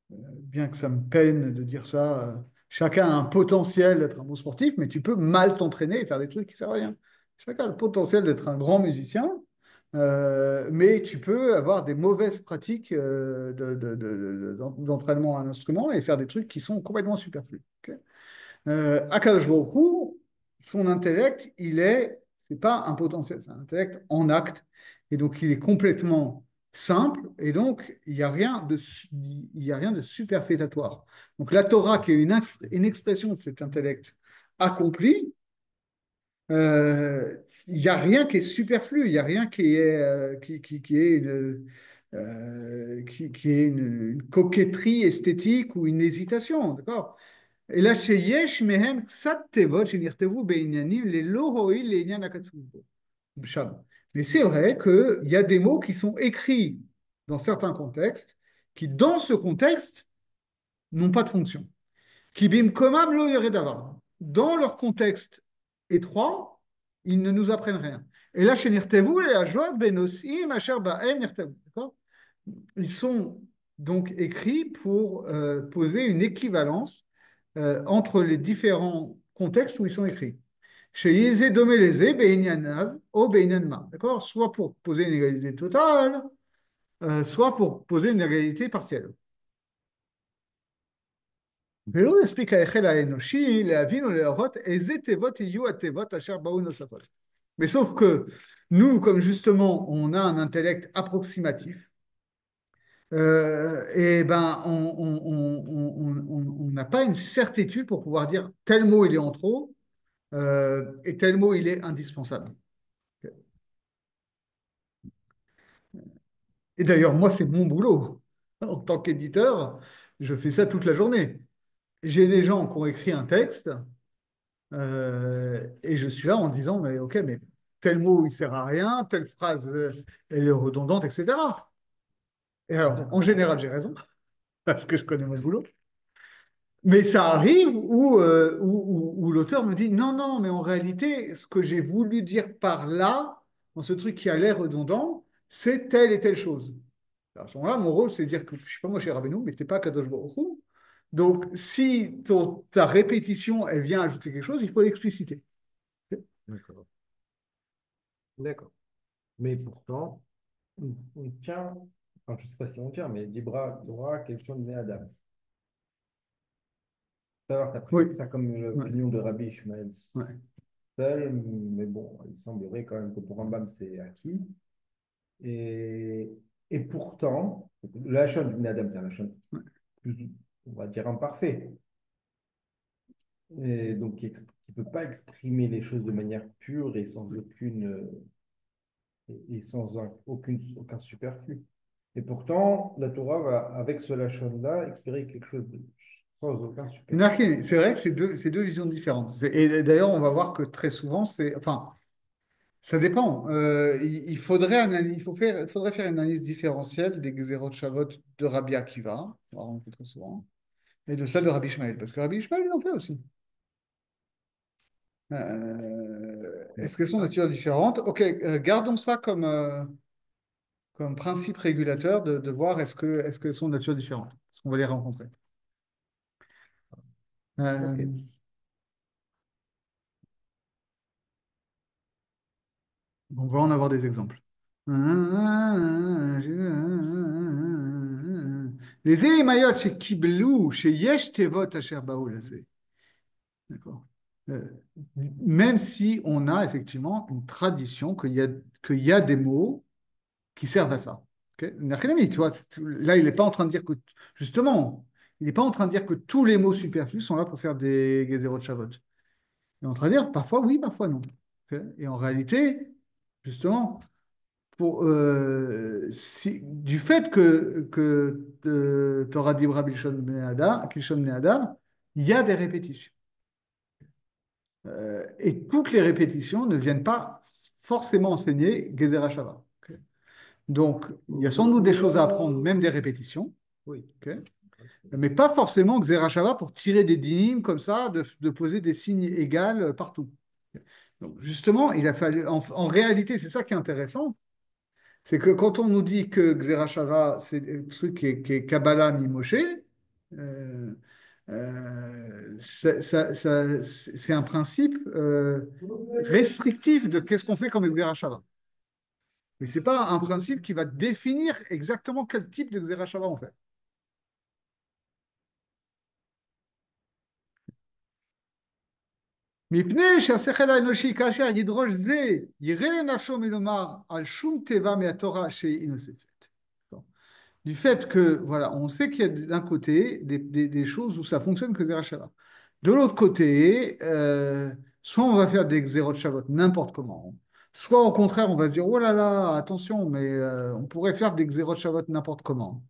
Speaker 1: bien que ça me peine de dire ça, chacun a un potentiel d'être un bon sportif, mais tu peux mal t'entraîner et faire des trucs qui ne servent à rien. Chacun a le potentiel d'être un grand musicien, mais tu peux avoir des mauvaises pratiques d'entraînement à un instrument et faire des trucs qui sont complètement superflus. Ok. Akadosh Baruch Hu, son intellect, c'est pas un potentiel, c'est un intellect en acte, et donc il est complètement simple, et donc il y a rien de superfétatoire. Donc la Torah, qui est une expression de cet intellect accompli, il n'y a rien qui est superflu, il n'y a rien qui est une coquetterie esthétique ou une hésitation, d'accord? אלא שיש מהם קצת תיבות שנכתבו בעניינים ללא הועיל לעניין הכתוב שם. Mais c'est vrai qu'il y a des mots qui sont écrits dans certains contextes, qui dans ce contexte n'ont pas de fonction. Qui bimkomam lo yeredavar. Dans leur contexte étroit, ils ne nous apprennent rien. Et là, chez Nirtevu, les ajot benosim asher ba'em nirtevu. D'accord. Ils sont donc écrits pour poser une équivalence entre les différents contextes où ils sont écrits. Chez Yézé Domelezé, Be'inyanav, O Be'inyanma. D'accord? Soit pour poser une égalité totale, soit pour poser une égalité partielle. ולא יספיק ההיכל האנושי להבין ולהראות איזה תיבות יהיו התיבות אשר באו נוספות. Mais sauf que nous, comme justement, on a un intellect approximatif, et ben, on n'a pas une certitude pour pouvoir dire tel mot il est en trop et tel mot il est indispensable. Et d'ailleurs, moi, c'est mon boulot. En tant qu'éditeur, je fais ça toute la journée. J'ai des gens qui ont écrit un texte et je suis là en disant, mais ok, mais tel mot il sert à rien, telle phrase elle est redondante, etc. Et alors, en
Speaker 2: D'accord.
Speaker 1: général, j'ai raison parce que je connais mon boulot. Mais ça arrive où l'auteur me dit non, non, mais en réalité, ce que j'ai voulu dire par là, dans ce truc qui a l'air redondant, c'est telle et telle chose. Alors, à ce moment-là, mon rôle, c'est de dire que je ne suis pas moi chez Rabbeinu, mais tu n'es pas Kadosh Baruch Hu. Donc, si ta répétition, elle vient ajouter quelque chose, il faut l'expliciter.
Speaker 2: D'accord. D'accord. Mais pourtant, on tient, enfin, je ne sais pas si on tient, mais Dibra, Torah, question de Adam. Alors, tu as pris
Speaker 1: Oui,
Speaker 2: ça comme
Speaker 1: ouais,
Speaker 2: l'opinion de Rabbi Ishmael
Speaker 1: ouais.
Speaker 2: seul, mais bon, il semblerait quand même que pour Rambam, c'est acquis. Et, et pourtant, le Hachon du Adam, c'est un Hachon plus, on va dire, imparfait. Et donc, qui ne peut pas exprimer les choses de manière pure et sans et sans aucun superflu. Et pourtant, la Torah va, avec ce Lachon-là, exprimer quelque chose sans aucun superflu.
Speaker 1: C'est vrai que c'est deux visions différentes. Et d'ailleurs, on va voir que très souvent, enfin, ça dépend. Il faudrait faire une analyse différentielle des Gezerot Shavot de Rabbi Akiva, on va rencontrer très souvent, et de celle de Rabbi Ishmael, parce que Rabbi Ishmael, il en fait aussi. Est-ce qu'elles sont de nature différente? Ok, gardons ça comme principe régulateur de voir est-ce qu'elles sont de nature différente, parce qu'on va les rencontrer.
Speaker 2: Ok.
Speaker 1: Euh, on va en avoir des exemples. Les émayot chez Kiblou, chez Yesh Tevot Asher Baoul, d'accord. Euh, Même si on a effectivement une tradition qu'il y a des mots qui servent à ça. Ok. Nachem, tu vois, là, il n'est pas en train de dire que, justement, il n'est pas en train de dire que tous les mots superflus sont là pour faire des Gezerot Shavot. Il est en train de dire parfois oui, parfois non. Ok. Et en réalité, justement, du fait que tu auras dit Kilshon Bnei Adam, il y a des répétitions. Et toutes les répétitions ne viennent pas forcément enseigner Gezerah Shava. Ok. Donc, il y a sans doute des choses à apprendre, même des répétitions,
Speaker 2: Oui.
Speaker 1: ok, mais pas forcément Gezerah Shava pour tirer des dynimes comme ça, de poser des signes égaux partout. Donc, justement, il a fallu. En réalité, c'est ça qui est intéressant, c'est que quand on nous dit que Xerashava, c'est un truc qui est Kabbalah Mimoshe, euh, c'est un principe restrictif de qu'est-ce qu'on fait comme Xerashava. Mais ce n'est pas un principe qui va définir exactement quel type de Xerashava on fait. מפני שהשכל האנושי כאשר ידרוש זה יראה לנפשו מלומר על שום תיבה מהתורה שהיא נוספת. Du fait que, voilà, on sait qu'il y a d'un côté des choses où ça fonctionne que Zerachava. De l'autre côté, soit on va faire des Xerot Shavot n'importe comment, soit au contraire, on va se dire, oh là là, attention, mais on pourrait faire des Xerot Shavot n'importe comment.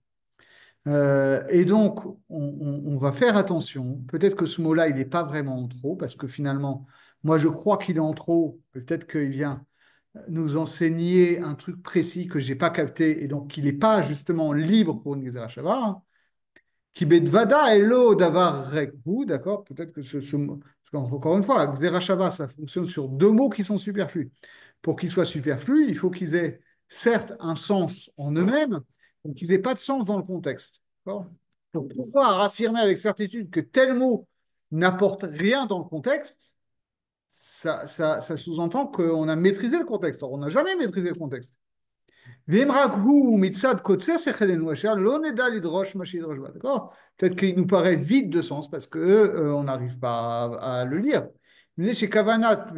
Speaker 1: Et donc, on va faire attention. Peut-être que ce mot-là, il n'est pas vraiment en trop, parce que finalement, moi, je crois qu'il est en trop. Peut-être qu'il vient nous enseigner un truc précis que j'ai pas capté, et donc il n'est pas justement libre pour une Gezerah Shavah. Qui bedvada elo davar rekhu, d'accord? Peut-être que parce qu'encore une fois, Gezerah Shavah, ça fonctionne sur deux mots qui sont superflus. Pour qu'ils soient superflus, il faut qu'ils aient certes un sens en eux-mêmes, mais qu'ils n'aient pas de sens dans le contexte. D'accord. Pour pouvoir affirmer avec certitude que tel mot n'apporte rien dans le contexte, ça sous-entend qu'on a maîtrisé le contexte. Or, on n'a jamais maîtrisé le contexte. D'accord. Peut-être qu'il nous paraît vide de sens parce qu'on n'arrive pas à le lire. Mais chez Kavanat,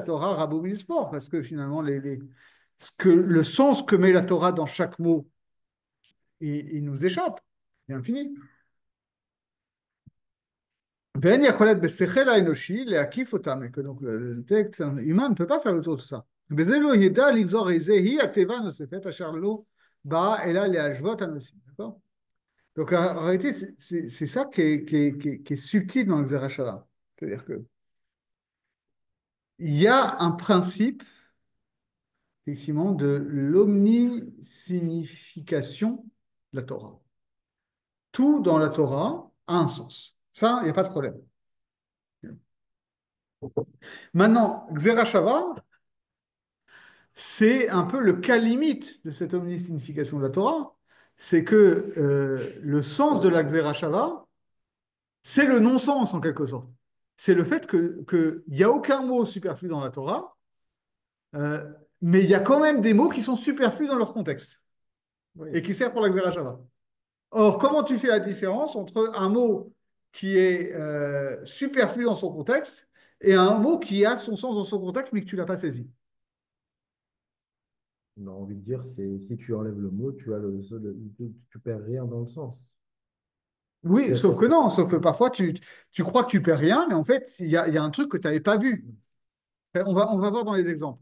Speaker 1: Torah, Rabbi Sport, parce que finalement, le sens que met la Torah dans chaque mot, il nous échappe. C'est infini. Ben Yacholet Besechel Aenoshi, le Akif Otam, et que donc le texte humain ne peut pas faire le tour de tout ça. Bezelo Yeda Lixor Ezehi Ateva Nosefet Acharlo Ba Ela Le Ashvot Anosim. D'accord. Donc en réalité, c'est ça qui est subtil dans le Zerachara. C'est-à-dire que il y a un principe, effectivement, de l'omnisignification de la Torah. Tout dans la Torah a un sens. Ça, il n'y a pas de problème. Maintenant, Xerashava, c'est un peu le cas limite de cette omnisignification de la Torah. C'est que le sens de la Xerashava, c'est le non-sens en quelque sorte. C'est le fait qu'il n'y a aucun mot superflu dans la Torah, euh, mais il y a quand même des mots qui sont superflus dans leur contexte
Speaker 2: Oui.
Speaker 1: et qui servent pour la Xerashava. Or, comment tu fais la différence entre un mot qui est superflu dans son contexte et un mot qui a son sens dans son contexte mais que tu ne l'as pas saisi?
Speaker 2: On a envie de dire, c'est si tu enlèves le mot, tu perds rien dans le sens.
Speaker 1: Oui,
Speaker 2: C'est-à-dire
Speaker 1: sauf que non, sauf que parfois tu crois que tu perds rien, mais en fait, il y a un truc que tu n'avais pas vu. On va voir dans les exemples.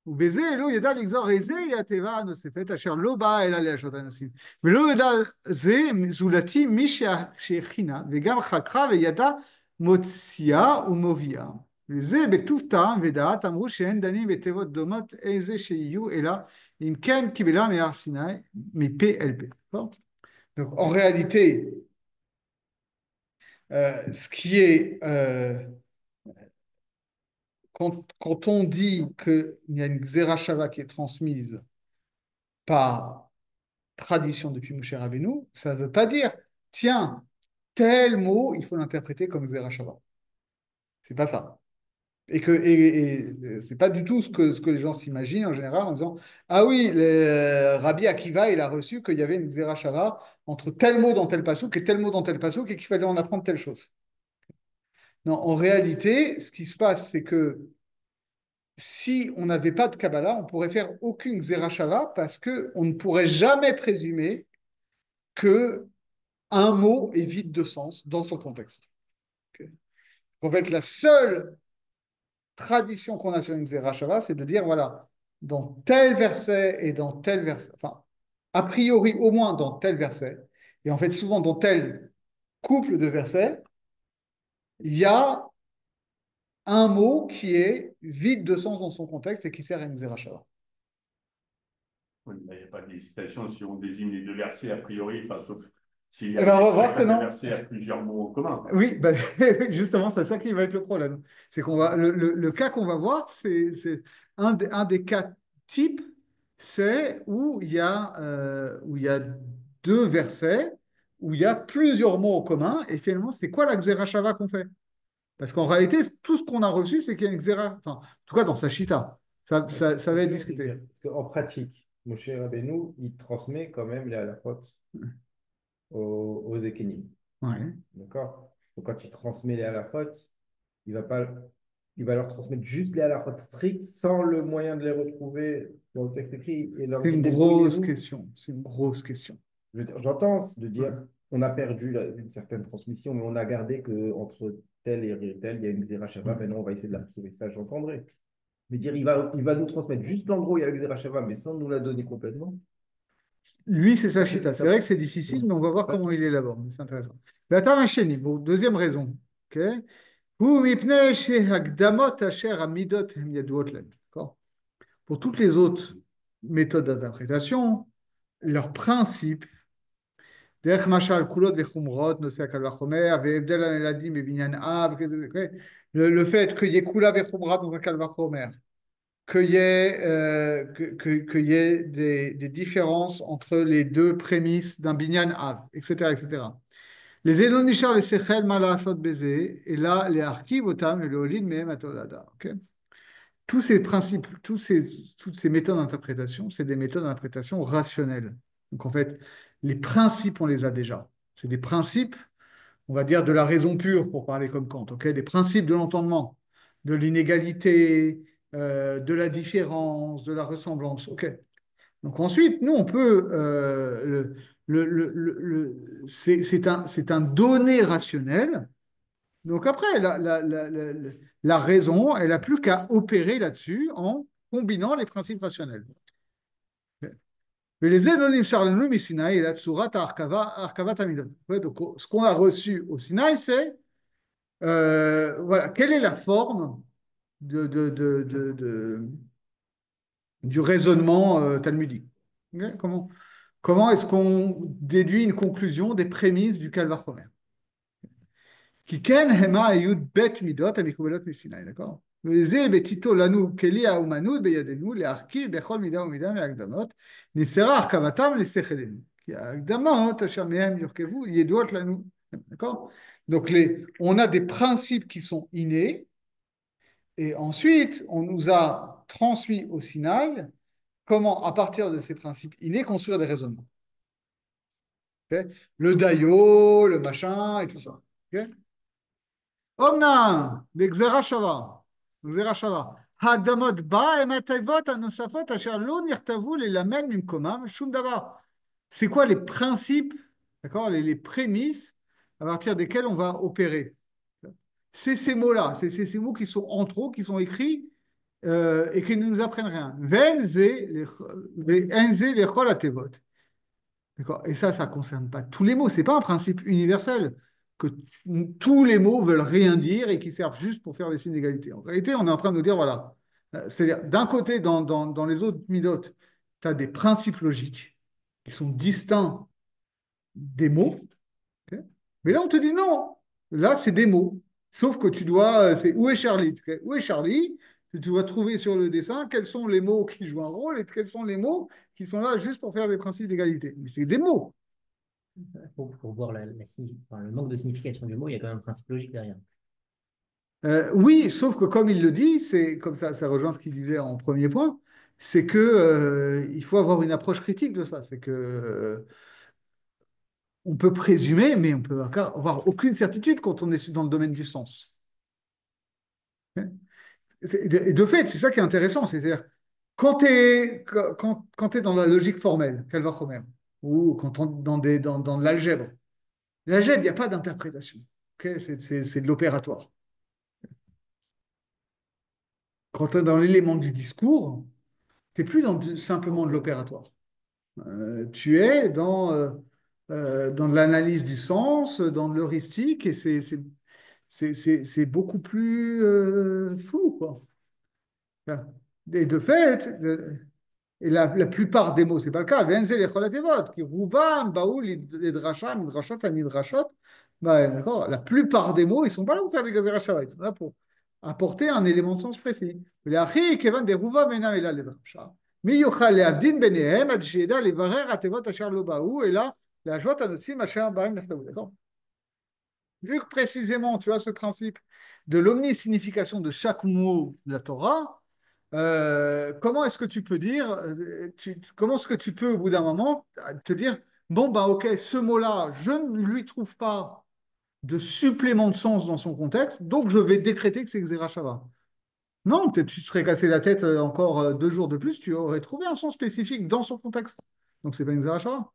Speaker 1: ובזה לא ידע לגזור איזה היא התיבה הנוספת אשר לא באה אלא להשעות הנושאים. ולא ידע זה זולתי מי שהכינה וגם חקרה וידע מוציאה ומוביאה. וזה בטוב טעם ודעת אמרו שאין דנים בתיבות דומות איזה שיהיו אלא אם כן קיבלה מהר סיני מפה אל פה. Donc en réalité, ce qui est quand on dit qu'il y a une Xerashava qui est transmise par tradition depuis Moshe Rabbeinu, ça ne veut pas dire, tiens, tel mot, il faut l'interpréter comme Zerachava. C'est pas ça. Et c'est pas du tout ce que les gens s'imaginent en général en disant, ah oui, Rabbi Akiva, il a reçu qu'il y avait une Zerachava entre tel mot dans tel passouk et tel mot dans tel passouk et qu'il fallait en apprendre telle chose. Non, en réalité, ce qui se passe, c'est que si on n'avait pas de Kabbalah, on pourrait faire aucune Zerachava parce qu'on ne pourrait jamais présumer que un mot est vide de sens dans son contexte. Okay. En fait, la seule tradition qu'on a sur une Zerachava, c'est de dire, voilà, dans tel verset et dans tel verset, enfin, a priori au moins dans tel verset, et en fait souvent dans tel couple de versets, il y a un mot qui est vide de sens dans son contexte et qui sert à une Zerachava.
Speaker 3: Oui, il n'y a pas d'hésitation si on désigne les deux versets a priori, enfin, sauf S'il y
Speaker 1: Eh
Speaker 3: a
Speaker 1: ben, on va voir que
Speaker 3: chacun des
Speaker 1: non.
Speaker 3: versets a plusieurs mots communs.
Speaker 1: Oui, ben, justement, c'est ça qui va être le problème. C'est qu'on va, le cas qu'on va voir, c'est un des cas types, c'est où il y a deux versets, où il y a plusieurs mots en commun, et finalement, c'est quoi la Xerashava qu'on fait? Parce qu'en réalité, tout ce qu'on a reçu, c'est qu'il y a une Xera, enfin, en tout cas dans sa Shita, ça va
Speaker 2: C'est
Speaker 1: être
Speaker 2: dur de dire.
Speaker 1: discuté.
Speaker 2: Parce qu'en pratique, Moshe Rabbeinu, il transmet quand même les halachot aux Ékénim.
Speaker 1: Ouais.
Speaker 2: D'accord? Donc quand il transmet les halachot, il va pas, il va leur transmettre juste les halachot stricts sans le moyen de les retrouver dans le texte écrit et leur
Speaker 1: C'est
Speaker 2: dire
Speaker 1: une grosse
Speaker 2: débrouillez-vous.
Speaker 1: question. C'est une grosse question.
Speaker 2: Je veux dire, j'entends de dire
Speaker 1: Ouais.
Speaker 2: on a perdu une certaine transmission, mais on a gardé que entre tel et tel, il y a une Xéra Shabbat,
Speaker 1: Ouais.
Speaker 2: maintenant on va essayer de la retrouver. Ça, j'entendrai. Mais dire il va nous transmettre juste l'endroit où il y a la Xéra Shabbat, mais sans nous la donner complètement,
Speaker 1: Lui, c'est sa
Speaker 2: ça,
Speaker 1: chita. C'est
Speaker 2: ça,
Speaker 1: vrai que c'est difficile, mais on va voir
Speaker 2: ça,
Speaker 1: comment il élabore. Mais c'est intéressant. Mais attends, ma chérie, bon, deuxième raison. Ok. Ou mipnei shehakdamot asher amidot hem yaduot lהם. D'accord. Pour toutes les autres méthodes d'interprétation, leur principe, דרך משל כולות וחומרות, נושא הקל וחומר, והבדל הילדים בבניין אב, le fait qu'il y ait kula vechumra dans un kal vachomer, qu'il y ait des différences entre les deux prémices d'un binyan av, etc., etc. Les Elon Nishar, les Sechel, Malasot Bézé, et là, les Arkiv, Otam, et le Olin, Mehem, Atolada. Ok. Tous ces principes, toutes ces méthodes d'interprétation, c'est des méthodes d'interprétation rationnelles. Donc en fait, les principes, on les a déjà. C'est des principes, on va dire, de la raison pure, pour parler comme Kant. Ok. Des principes de l'entendement, de l'inégalité, de la différence, de la ressemblance. Ok. Donc ensuite, nous, on peut... c'est un donné rationnel. Donc après, la raison, elle n'a plus qu'à opérer là-dessus en combinant les principes rationnels. Mais les Enonim Sarlenu Sinaï et la Tsurat Arkavat Amidon. Ouais, donc, ce qu'on a reçu au Sinaï, c'est voilà, quelle est la forme du raisonnement talmudique. Ok. Comment est-ce qu'on déduit une conclusion des prémices du Kalvachomer? Qui ken hema ayud bet midot המקובלות מסיני, d'accord? וזה בתיתו לנו כלי האומנות בידינו להרכיב בכל מידה ומידה מההקדמות, נסתרה הרכבתם לשכלנו. כי ההקדמות אשר מהם יורכבו ידועות לנו, d'accord? Donc on a des principes qui sont innés, et ensuite on nous a transmis au Sinaï comment, à partir de ces principes innés, construire des raisonnements. Ok. Le daïo, le machin et tout ça. Ok. אמנם, בגזירה שווה, גזירה שווה, ההקדמות בה הם התיבות הנוספות אשר לא נכתבו ללמד ממקומם שום דבר. C'est quoi les principes, d'accord, les prémices à partir desquels on va opérer? C'est ces mots-là, c'est ces mots qui sont en trop, qui sont écrits et qui ne nous apprennent rien. Venze les chol atevot. D'accord. Et ça ne concerne pas tous les mots. Ce n'est pas un principe universel que tous les mots veulent rien dire et qui servent juste pour faire des signes d'égalité. En réalité, on est en train de nous dire, voilà, c'est-à-dire, d'un côté, dans les autres midotes, tu as des principes logiques qui sont distincts des mots. Ok. Mais là, on te dit non. Là, c'est des mots. Sauf que tu dois, c'est où est Charlie? Ok. Où est Charlie? Tu dois trouver sur le dessin quels sont les mots qui jouent un rôle et quels sont les mots qui sont là juste pour faire des principes d'égalité. Mais c'est des mots.
Speaker 4: Pour voir enfin, le manque de signification du mot, il y a quand même un principe logique derrière.
Speaker 1: Oui, sauf que comme il le dit, c'est comme ça rejoint ce qu'il disait en premier point, c'est que il faut avoir une approche critique de ça. C'est que on peut présumer, mais on peut avoir aucune certitude quand on est dans le domaine du sens. Et de fait, c'est ça qui est intéressant, c'est-à-dire quand tu es, quand tu dans la logique formelle, Calvar-Homer, ou quand on dans l'algèbre, l'algèbre, il n'y a pas d'interprétation. Ok. C'est de l'opératoire. Quand tu es dans l'élément du discours, tu n'es plus simplement de l'opératoire. Tu es dans de l'analyse du sens, dans de l'heuristique, et c'est beaucoup plus flou, quoi. Et de fait, Et la plupart des mots, ce n'est pas le cas. Venzel et cholatevot, qui rouvam, baoul, idrasham, idrashot, anidrashot. Bah, d'accord. La plupart des mots, ils ne sont pas là pour faire des gazera shava. Ils sont là pour apporter un élément de sens précis. Les achi, kevan des rouvam, mena, et là, les drasha. Mi yochal, les avdin, benehem, ad sheda, les varer, atevot, achar, lo baou, et là, la joie, anosim, achar, barim, nachtavu. D'accord. Vu que précisément, tu as ce principe de l'omnisignification de chaque mot de la Torah, comment est-ce que tu peux dire, comment est-ce que tu peux, au bout d'un moment, te dire, bon, bah, ok, ce mot-là, je ne lui trouve pas de supplément de sens dans son contexte, donc je vais décréter que c'est Xerashava. Non, peut-être tu te serais cassé la tête encore 2 jours de plus, tu aurais trouvé un sens spécifique dans son contexte. Donc, c'est pas une Xerashava.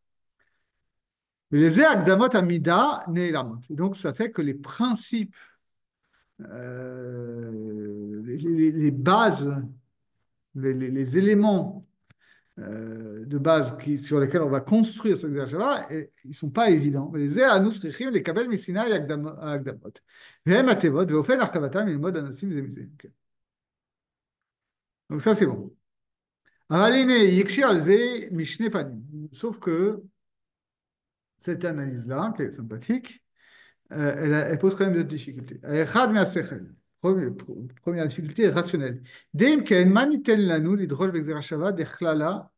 Speaker 1: Mais les Akdamot Amida Neelamot. Et donc, ça fait que les principes, les bases, les éléments de base sur lesquels on va construire cette Shava, ils ne sont pas évidents. Les Anus Richim, les Kabel Messina et Akdamot. Vehem Atevot, Veofen Archavatam, et le mode Anosim Zemizé. Donc ça, c'est bon. Avaline Yekshir Alze Mishne Panim. Sauf que cette analyse-là, qui est sympathique, elle pose quand même des difficultés. Echad me'asechel. Première difficulté rationnelle. Deim ken maniten lanu lidrosh b'gzerashava dechlala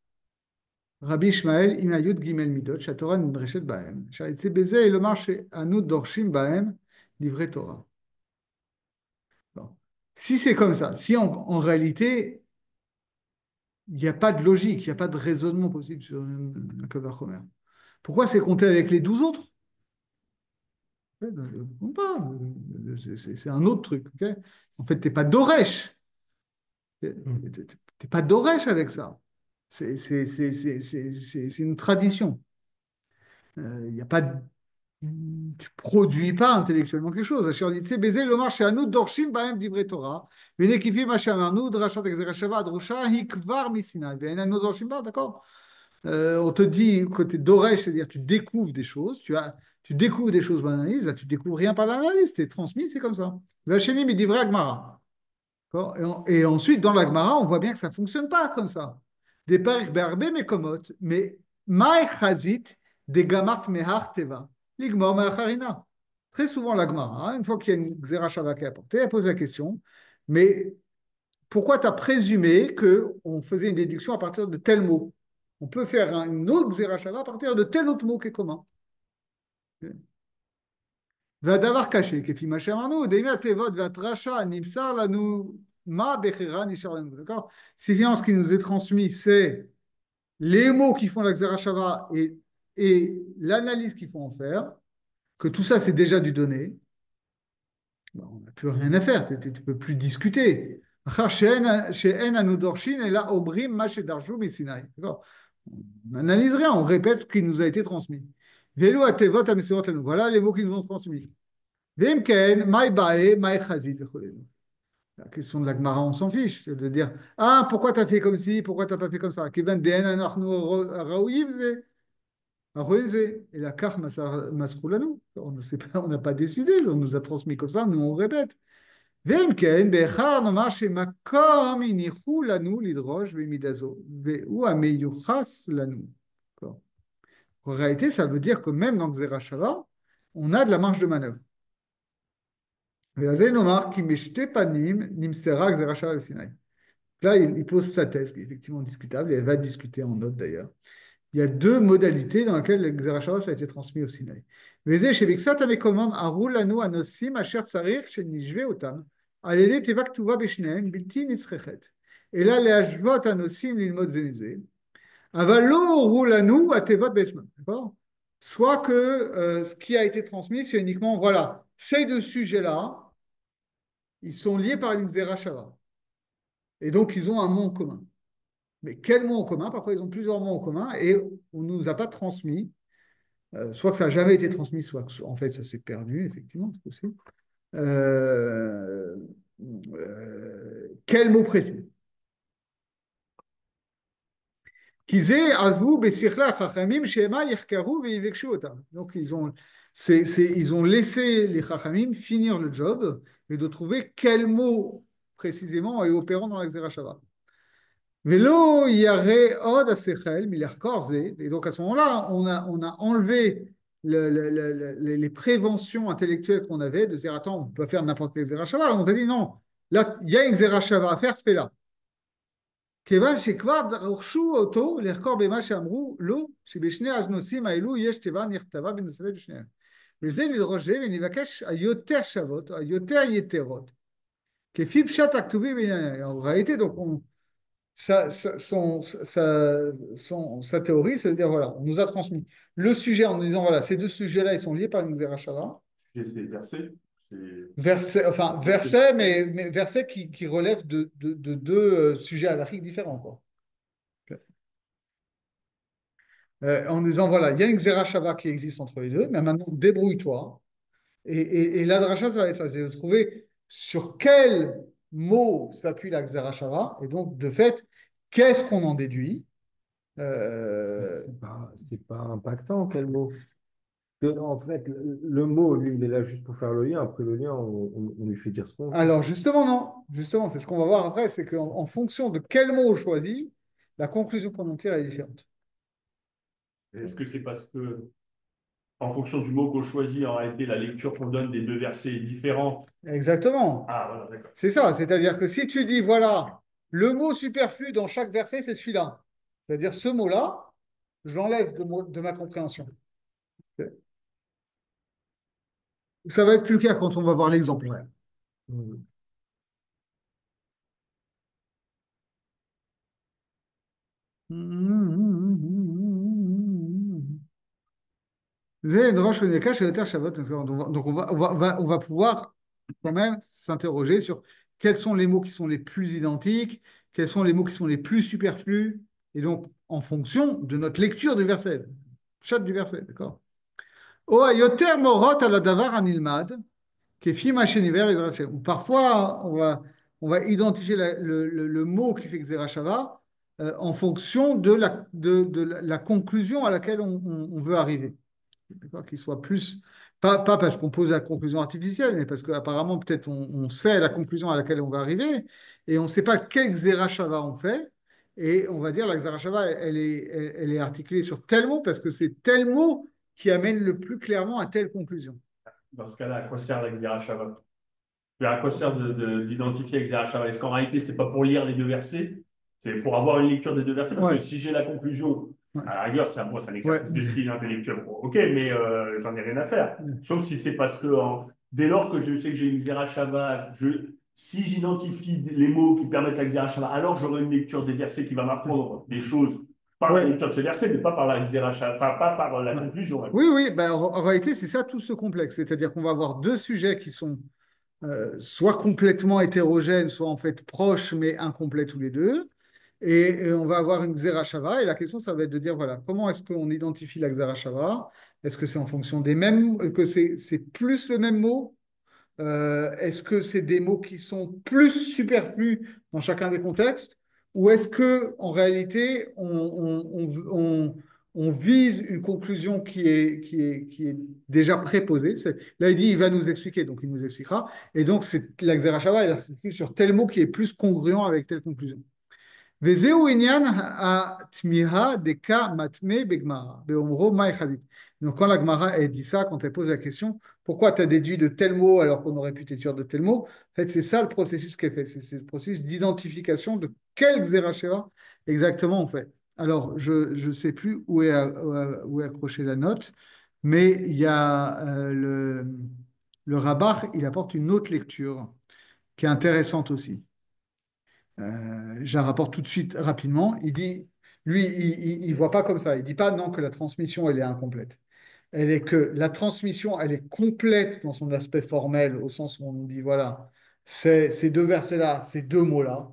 Speaker 1: Rabbi Ishmael im hayud gimel midot shatorah nidreshet bahem. Shaitzé beze et lomar she'anu dorshim bahem livrei Torah. Bon. Si c'est comme ça, si en réalité, il n'y a pas de logique, il n'y a pas de raisonnement possible sur un Kol Vachomer, pourquoi c'est compté avec les 12 autres? C'est un autre truc. Ok. En fait, tu n'es pas Doresh. T'es pas Doresh avec ça. C'est une tradition. Il y a pas de- Tu produis pas intellectuellement quelque chose. Asher dit, c'est baiser le marché à nous, dorshim baem divrei Torah. Vene kifi machamanu, drachat exereshava, drusha, hikvar misina. Vene nous dorshim pas, d'accord? On te dit que tu es Doresh, c'est-à-dire tu découvres des choses, tu découvres des choses par l'analyse, là tu découvres rien par l'analyse, c'est transmis, c'est comme ça. Vacheni, mais dit vrai Agmara. D'accord. Et ensuite, dans la Gemara, on voit bien que ça ne fonctionne pas comme ça. Des parik be'arbe mekomot, mais ma'e chazit des gamart mehar teva, ligmor me'acharina. Très souvent, la Gemara, hein, une fois qu'il y a une xéra shava qui est apportée, elle pose la question, mais pourquoi tu as présumé qu'on faisait une déduction à partir de tel mot? On peut faire une autre xéra shava à partir de tel autre mot qui est commun. והדבר קשה, כפי מה שאמרנו, דהי מהתיבות והתרשה נמסר לנו מה בחירה נשאר לנו, d'accord? Si bien ce qui nous est transmis, c'est les mots qui font la Xerashava et l'analyse qu'il faut en faire, que tout ça c'est déjà du donné, bon, on n'a plus rien à faire, tu ne peux plus discuter. שאין אנו דורשים אלא אומרים מה שדרשו מסיני, d'accord? On n'analyse rien, on répète ce qui nous a été transmis. ואלו התיבות המסורות לנו, voilà les mots qui nous ont transmis. ואם כן, מהי בעיה, מהי חזית וכו'. La question de la Gemara, on s'en fiche, de dire ah, pourquoi tu as fait comme ci, pourquoi tu n'as pas fait comme ça. Et la carte masroulanu. On ne sait pas, on n'a pas décidé, on nous a transmis comme ça, nous on répète. ואם כן, באחר נאמר שמקום הניחו לנו לדרוש במידה זו, והוא המיוחס לנו. En réalité, ça veut dire que même dans Xera Shava, on a de la marge de manœuvre. Là, il pose sa thèse, qui est effectivement discutable, et elle va discuter en note d'ailleurs. Il y a 2 modalités dans lesquelles le Xerashava a été transmis au Sinaï. וזה שבקצת המקומם אמרו לנו הנושאים אשר צריך שנשווה אותם על ידי תיבה כתובה בשניהם בלתי נצרכת, אלא להשוות הנושאים ללמוד זה מזה, אבל לא הורו לנו התיבות בעצמם. D'accord. Soit que ce qui a été transmis, c'est uniquement, voilà, ces 2 sujets-là, ils sont liés par une Xerashava. Et donc, ils ont un mot en commun. Mais quel mot en commun? Parfois, ils ont plusieurs mots en commun et on ne nous a pas transmis, soit que ça n'a jamais été transmis, soit que, en fait, ça s'est perdu, effectivement, c'est possible. Quel mot précis? Donc, ils ont laissé les Chachamim finir le job et de trouver quel mot précisément est opérant dans la Xerashava. Velo yare od asechel miler korze. Et donc à ce moment-là, on a enlevé les préventions intellectuelles qu'on avait de dire attends, on peut faire n'importe quel zerachava. On a dit non, là, il y a une zerachava à faire, fais-la. כיוון שכבר דרשו אותו לחקור במה שאמרו לו, שבשני הנושאים האלו יש תיבה נכתבה ונוספת בשניהם. וזה נדרוש זה ונבקש היותר שוות, היותר יתרות, כפי פשט הכתובים בעניין. ראיתי, donc sa théorie, c'est de dire voilà, on nous a transmis le sujet en nous disant voilà, ces deux sujets-là, ils sont liés par une Zerachava.
Speaker 3: C'est versé.
Speaker 1: Verset, enfin, verset, mais verset qui relève de deux sujets halachiques différents, quoi. En disant, voilà, il y a une Xerashava qui existe entre les deux, mais maintenant, débrouille-toi. Et la dracha, ça va être ça, c'est de trouver sur quel mot s'appuie la Xerashava, et donc, de fait, qu'est-ce qu'on en déduit.
Speaker 2: C'est pas impactant, quel mot? En fait, le mot, lui, il est là juste pour faire le lien. Après le lien, on lui fait dire ce qu'on veut.
Speaker 1: Alors, justement, non. Justement, c'est ce qu'on va voir après, c'est qu'en fonction de quel mot on choisit, la conclusion qu'on en tire est différente.
Speaker 3: Est-ce que c'est parce que, en fonction du mot qu'on choisit, en réalité, la lecture qu'on donne des deux versets est différente?
Speaker 1: Exactement.
Speaker 3: Ah, voilà, d'accord.
Speaker 1: C'est ça. C'est-à-dire que si tu dis, voilà, le mot superflu dans chaque verset, c'est celui-là. C'est-à-dire ce mot-là, je l'enlève de ma compréhension. Ça va être plus clair quand on va voir l'exemple.
Speaker 2: Ouais. Mm.
Speaker 1: Donc on va pouvoir quand même s'interroger sur quels sont les mots qui sont les plus identiques, quels sont les mots qui sont les plus superflus, et donc en fonction de notre lecture du verset, chat du verset, d'accord? Yoter morot ala davar anilmad, kefi macheniver ezrat. Ou parfois on va identifier le mot qui fait Xerashava en fonction de la conclusion à laquelle on veut arriver. D'accord, qu'il soit plus, pas parce qu'on pose la conclusion artificielle, mais parce qu'apparemment, peut-être on sait la conclusion à laquelle on va arriver, et on ne sait pas quel Xerashava on fait, et on va dire la Xerashava, elle est articulée sur tel mot, parce que c'est tel mot qui amène le plus clairement à telle conclusion.
Speaker 3: Dans ce cas-là, à quoi sert l'exéra-shava? À quoi sert d'identifier l'exéra-shava? Est-ce qu'en réalité, c'est pas pour lire les deux versets? C'est pour avoir une lecture des deux versets? Parce
Speaker 1: Ouais.
Speaker 3: que si j'ai la conclusion,
Speaker 1: Ouais.
Speaker 3: à la rigueur, c'est un exercice
Speaker 1: Ouais.
Speaker 3: de style intellectuel. Bon, ok, mais j'en ai rien à faire. Sauf si c'est parce que dès lors que je sais que j'ai une Xerashava, si j'identifie les mots qui permettent la Xerashava, alors j'aurai une lecture des versets qui va m'apprendre des choses par la
Speaker 1: Ouais.
Speaker 3: lecture de ces versets, mais pas par la Xerashava, enfin, pas par la
Speaker 1: Ouais.
Speaker 3: conclusion.
Speaker 1: Oui, oui, ben, en réalité, c'est ça tout ce complexe. C'est-à-dire qu'on va avoir deux sujets qui sont soit complètement hétérogènes, soit en fait proches mais incomplets tous les deux. Et on va avoir une Xerashava. Et la question, ça va être de dire, voilà, comment est-ce qu'on identifie la Xerashava? Est-ce que c'est en fonction des mêmes, que c'est plus le même mot? Est-ce que c'est des mots qui sont plus superflus dans chacun des contextes? Ou est-ce que en réalité, on vise une conclusion qui est déjà préposée? Là, il dit, il va nous expliquer, donc il nous expliquera. Et donc, c'est la Xerashava, elle s'explique sur tel mot qui est plus congruent avec telle conclusion. וזהו עניין התמיהה דקה מטמא בגמרא, באומרו מאי חזית. Donc, quand la Gemara elle dit ça, quand elle pose la question, pourquoi tu as déduit de tel mot alors qu'on aurait pu déduire de tel mot? En fait, c'est ça le processus qu'elle fait. C'est le processus d'identification de quel Xerasheva exactement on fait. Alors, je ne sais plus où est accrochée la note, mais il y a le Rabbah, il apporte une autre lecture qui est intéressante aussi. Je la rapporte tout de suite rapidement. Il dit, lui, il voit pas comme ça. Il dit pas non que la transmission, elle est incomplète. Elle est que la transmission, elle est complète dans son aspect formel, au sens où on nous dit, voilà, ces deux versets-là, ces deux mots-là.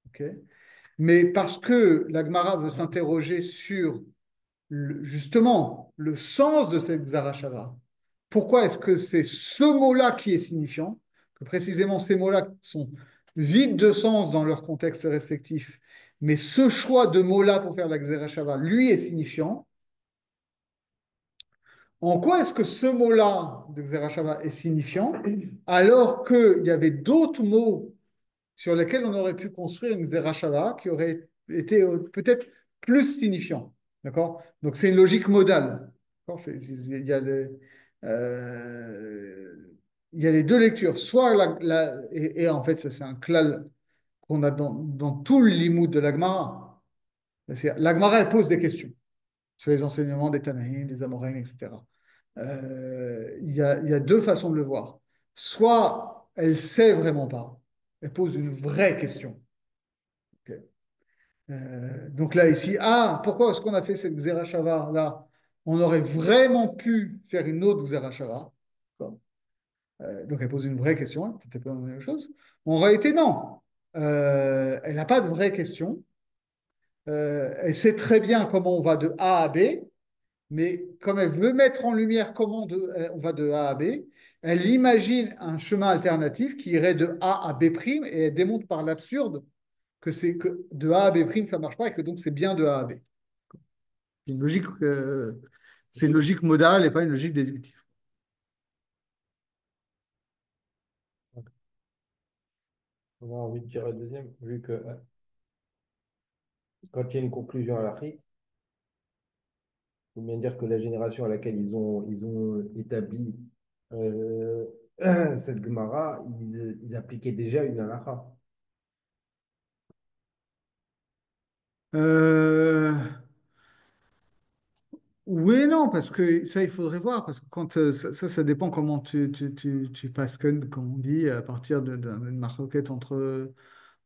Speaker 1: Ok. Mais parce que la Gemara veut s'interroger sur justement le sens de cette Zarashava. Pourquoi est-ce que c'est ce mot-là qui est signifiant, que précisément ces mots-là sont vides de sens dans leur contexte respectif, mais ce choix de mots-là pour faire la Xerashava, lui, est signifiant. En quoi est-ce que ce mot-là de Xerashava est signifiant, alors qu'il y avait d'autres mots sur lesquels on aurait pu construire une Zerachava qui aurait été peut-être plus signifiant. D'accord? Donc, c'est une logique modale. D'accord. Il y a il y a les deux lectures. Soit et en fait, ça, c'est un klal qu'on a dans tout le limoud de l'Agmara. L'Agmara, elle pose des questions sur les enseignements des Tanaïm, des Amoraïm, etc. Il y a deux façons de le voir. Soit elle sait vraiment pas, elle pose une vraie question. Ok. Donc là, ici, pourquoi est-ce qu'on a fait cette Xerashava là? On aurait vraiment pu faire une autre Xerashava. Donc elle pose une vraie question, hein, peut-être pas la même chose. En réalité, non. Elle n'a pas de vraie question. Elle sait très bien comment on va de A à B. Mais comme elle veut mettre en lumière comment on va de A à B, elle imagine un chemin alternatif qui irait de A à B', et elle démontre par l'absurde que c'est que de A à B', ça ne marche pas, et que donc c'est bien de A à B. C'est une logique, c'est une logique modale et pas une logique déductive.
Speaker 2: On a envie de tirer le deuxième, vu que quand il y a une conclusion à l'article, il faut bien dire que la génération à laquelle ils ont établi euh, cette Gemara, ils appliquaient déjà une halakha.
Speaker 1: Euh, Oui et non, parce que ça, il faudrait voir, parce que quand ça dépend comment tu passes, comme on dit, à partir d'une marque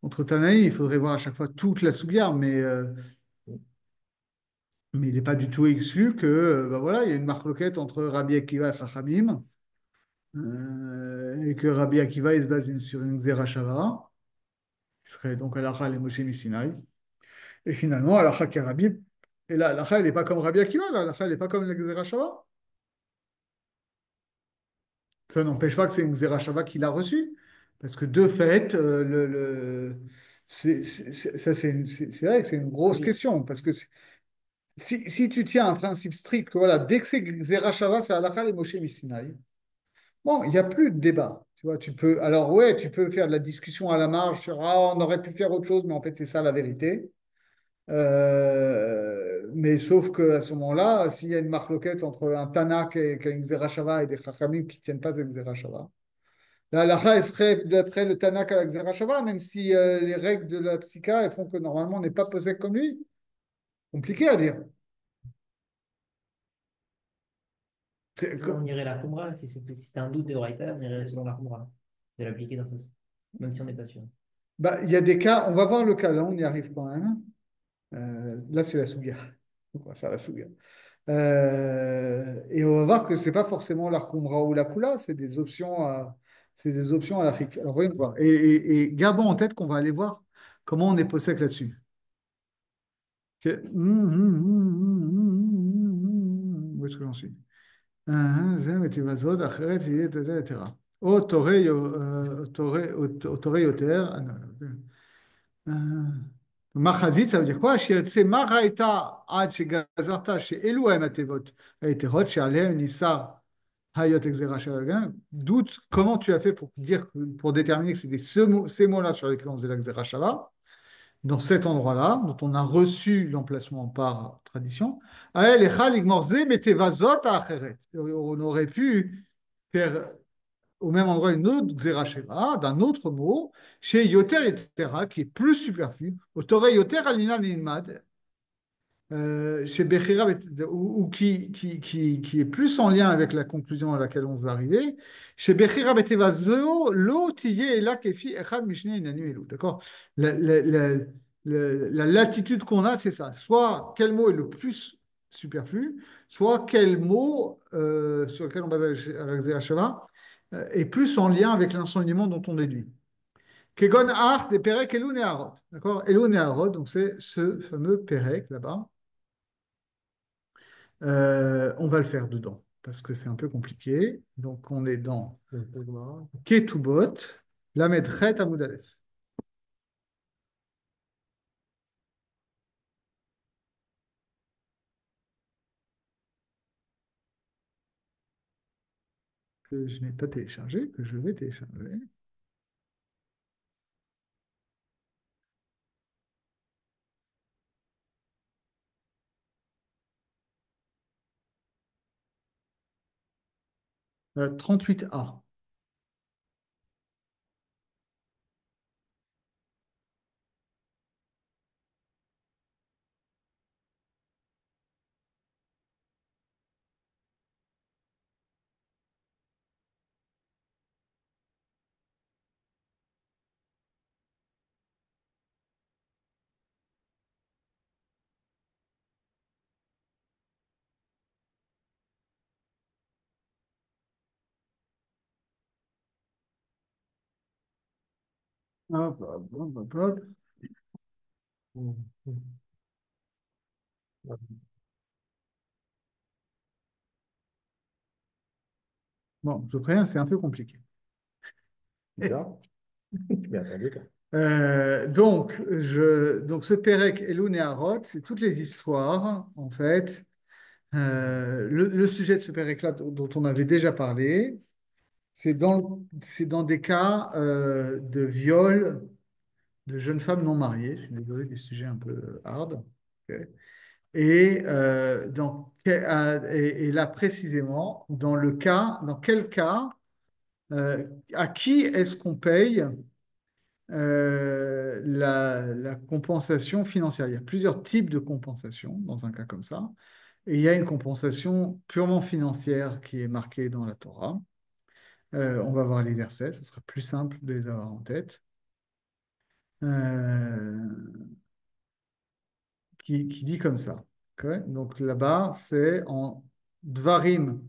Speaker 1: entre Tanaï, il faudrait voir à chaque fois toute la souillure, mais il n'est pas du tout exclu que, bah voilà, il y a une marloquette entre Rabbi Akiva et Chachamim, et que Rabbi Akiva il se base sur une Xerashava, qui serait donc Alacha et Moshe Missinaï, et finalement, Alacha qui est Rabbi, et là, Alacha, elle n'est pas comme Rabbi Akiva, là, Alacha, elle n'est pas comme la Xerashava. Ça n'empêche pas que c'est une Xerashava qu'il a reçue, parce que de fait, ça, c'est vrai que c'est une grosse
Speaker 2: Oui,
Speaker 1: question, parce que si tu tiens un principe strict, que voilà, dès que c'est Xerashava, c'est Halakha et Moshe Missinaï, bon, il n'y a plus de débat. Tu vois, alors ouais, tu peux faire de la discussion à la marge sur on aurait pu faire autre chose, mais en fait, c'est ça la vérité. Mais sauf qu'à ce moment-là, s'il y a une marloquette entre un Tana qui a une Xerashava et des Chachamim qui ne tiennent pas cette Xerashava, la halakha, elle serait d'après le Tana à la Xerashava, même si les règles de la psycha elles font que normalement on n'est pas posé comme lui. Compliqué à dire. C'est-
Speaker 4: Sinon, on irait la Khumra. Si c'était un doute de writer, on irait selon la Khumra. De l'appliquer dans ce sens. Même si on n'est pas sûr.
Speaker 1: Bah, il y a des cas, on va voir le cas là, on y arrive quand même. Là, c'est la Souga. On va faire la Souga. Et on va voir que c'est pas forcément la Khumra ou la Kula, c'est des options à l'Afrique. Alors, voyons voir. Et gardons en tête qu'on va aller voir comment on est possède là-dessus. Ok. Où est-ce que j'en suis? זה מתיבזות, אחרת יהיה, אתה יודע, יתרה. או תורה יותר, אה, מחזית, ça veut dire quoi? שיצא מה ראית עד שגזרת שאלו הם התיבות היתרות שעליהם ניסה היות הגזירה של הגן. Doute, comment tu as fait pour dire, pour déterminer que c'était ces mots-là sur lesquels on faisait la gzera shava, dans cet endroit-là, dont on a reçu l'emplacement par tradition. On aurait pu faire au même endroit une autre Xerasheva, d'un autre mot, chez Yoter et qui est plus superflu. Otore Yoter Alina Nilmad, chez Bechira, ou qui est plus en lien avec la conclusion à laquelle on veut arriver, chez Bechira Betevazo, lo tiye la kefi echad mishne inanu elu. D'accord? La, la, la, la latitude qu'on a, c'est ça. Soit quel mot est le plus superflu, soit quel mot sur lequel on base la Sheva est plus en lien avec l'enseignement dont on déduit. Kegon Art des Perek Elou Neharot. D'accord? Elou Neharot, donc c'est ce fameux Perek là-bas. On va le faire dedans parce que c'est un peu compliqué. Donc, on est dans Ketubot, Lamed Chet Amud Aleph. Que je n'ai pas téléchargé, que je vais télécharger. 38a. Hop, hop, hop, hop, hop. Bon, je préviens, c'est un peu compliqué.
Speaker 2: Bizarre. Je m'y attendais pas.
Speaker 1: Donc ce Pérec, Elul et Harod, c'est toutes les histoires, en fait. Le sujet de ce Pérec-là, dont on avait déjà parlé, c'est dans des cas de viol de jeunes femmes non mariées. Je suis désolé du sujet un peu hard. Ok. Et là précisément, dans quel cas, à qui est-ce qu'on paye la compensation financière? Il y a plusieurs types de compensation dans un cas comme ça. Et il y a une compensation purement financière qui est marquée dans la Torah. On va voir les versets, ce sera plus simple de les avoir en tête. Euh, qui dit comme ça. Ok. Donc là-bas, c'est en Dvarim,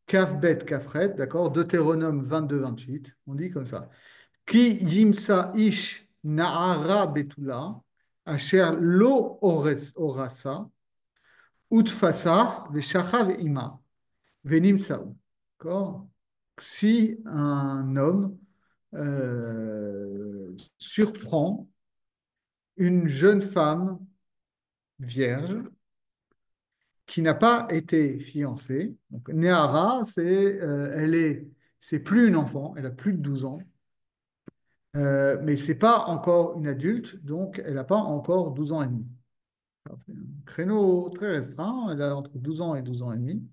Speaker 1: Kafbet, Kafret, d'accord? Deutéronome 22-28, on dit comme ça. Ki yimsa ish na'ara betula, asher lo orasa, utfasa, veshacha ve'ima, venimsa'u. D'accord? Si un homme surprend une jeune femme vierge qui n'a pas été fiancée. Donc, Néara, c'est plus une enfant, elle a plus de 12 ans, mais c'est pas encore une adulte, donc elle n'a pas encore 12 ans et demi. Un créneau très restreint, elle a entre 12 ans et 12 ans et demi.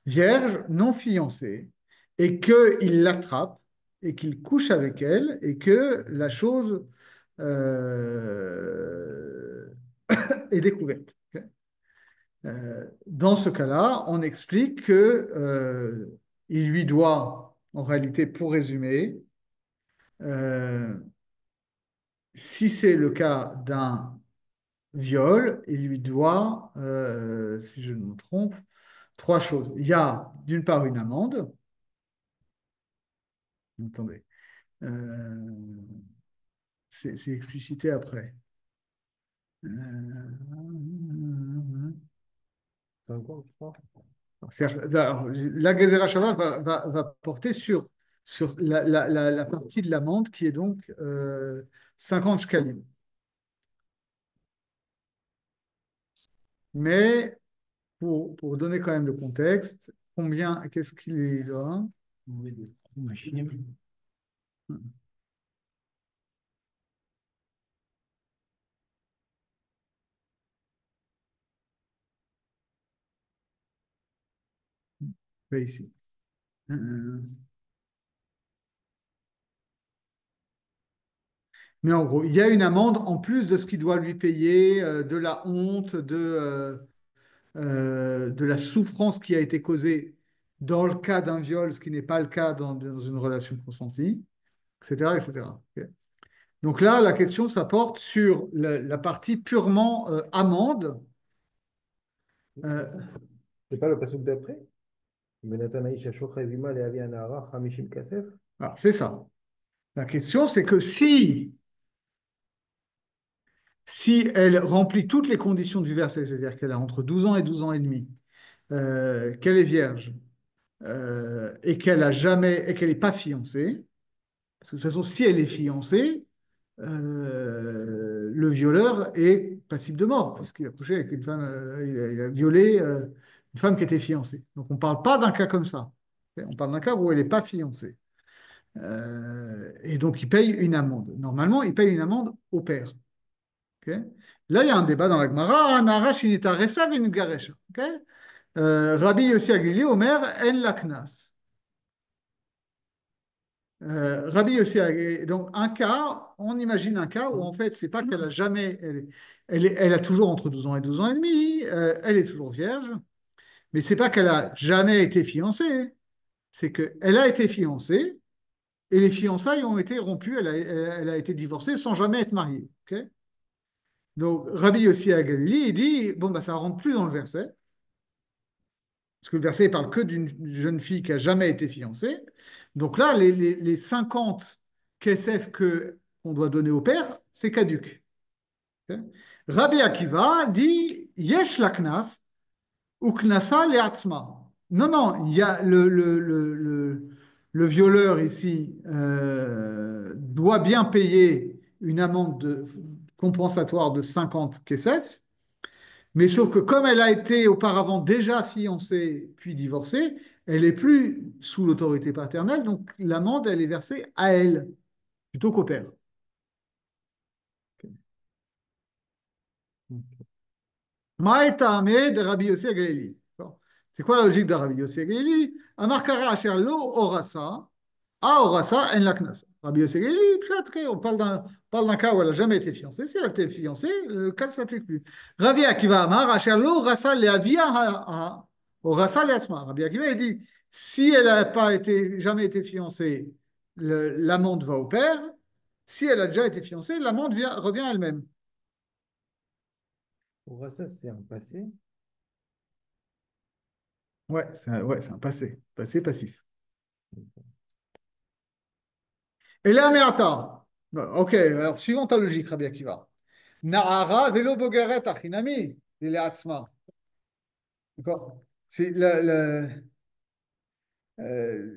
Speaker 1: Vierge, non fiancée, et qu'il l'attrape, et qu'il couche avec elle, et que la chose euh, est découverte. Ok. Dans ce cas-là, on explique que il lui doit, en réalité, pour résumer, euh, si c'est le cas d'un viol, il lui doit, si je ne me trompe, trois choses. Il y a d'une part une amende. Attendez, c'est explicité après.
Speaker 2: C'est encore, je crois.
Speaker 1: Alors, la Gezerah Shabbat va porter sur la partie de l'amende qui est donc 50 shkalim. Mais pour donner quand même le contexte, qu'est-ce qu'il lui doit? Oui, ici. Mais en gros, il y a une amende en plus de ce qu'il doit lui payer, de la honte, de la souffrance qui a été causée dans le cas d'un viol, ce qui n'est pas le cas dans une relation consentie, etc., etc. Ok. Donc là, la question, ça porte sur la partie purement amende. Euh,
Speaker 2: C'est pas le passage d'après? Benatan Aïcha Shokha Vima le Avi Anara Hamishim Kasef.
Speaker 1: alors, c'est ça. La question, c'est que si elle remplit toutes les conditions du verset, c'est-à-dire qu'elle a entre 12 ans et 12 ans et demi, qu'elle est vierge, et qu'elle n'est pas fiancée, parce que de toute façon, si elle est fiancée, le violeur est passible de mort, puisqu'il a couché avec une femme, il a violé une femme qui était fiancée. Donc on ne parle pas d'un cas comme ça. Ok. On parle d'un cas où elle n'est pas fiancée. Et donc il paye une amende. Normalement, il paye une amende au père. Ok. Là, il y a un débat dans la Gemara. Nahara shinita resa v'nitgaresha. Ok. Rabbi Yossi Aglili, Omer, En la knas. Rabbi Yossi Aglili, donc un cas, on imagine un cas où en fait, c'est pas qu'elle a jamais, elle a toujours entre 12 ans et 12 ans et demi, elle est toujours vierge, mais c'est pas qu'elle a jamais été fiancée, c'est qu'elle a été fiancée et les fiançailles ont été rompues, elle a été divorcée sans jamais être mariée. Ok. Donc Rabbi Yossi Aglili, il dit, bon, bah, ça rentre plus dans le verset. Parce que le verset parle que d'une jeune fille qui a jamais été fiancée. Donc là, les 50 KSF qu'on doit donner au père, c'est caduc. Ok. Rabbi Akiva dit Yesh la knas ou knasa le'atzma. Non, non, il y a le violeur ici doit bien payer une amende compensatoire de 50 KSF. Mais sauf que comme elle a été auparavant déjà fiancée puis divorcée, elle n'est plus sous l'autorité paternelle, donc l'amende, elle est versée à elle plutôt qu'au père. Maïtame de Rabbi Yossi Agalili. Bon. C'est quoi la logique de Rabbi Yossi Agalili? Amar kara asher lo orasa, a orasa en la knas. Rabbi Yossi Agalili, on parle d'un cas où elle n'a jamais été fiancée. Si elle a été fiancée, le cas ne s'applique plus. Rabbi Akiva Amar asher lo orasa le avia orasa le asma. Rabbi Akiva il dit, si elle n'a pas été, jamais été fiancée, l'amende va au père. Si elle a déjà été fiancée, l'amende revient à elle-même.
Speaker 2: Pour ça, c'est un passé.
Speaker 1: Ouais, c'est un passé, passé passif. Et là, mais attends. Ok, alors suivant ta logique, Rabbi Akiva. Na'ara velo bogeret achinami, il est atzma. D'accord? C'est euh,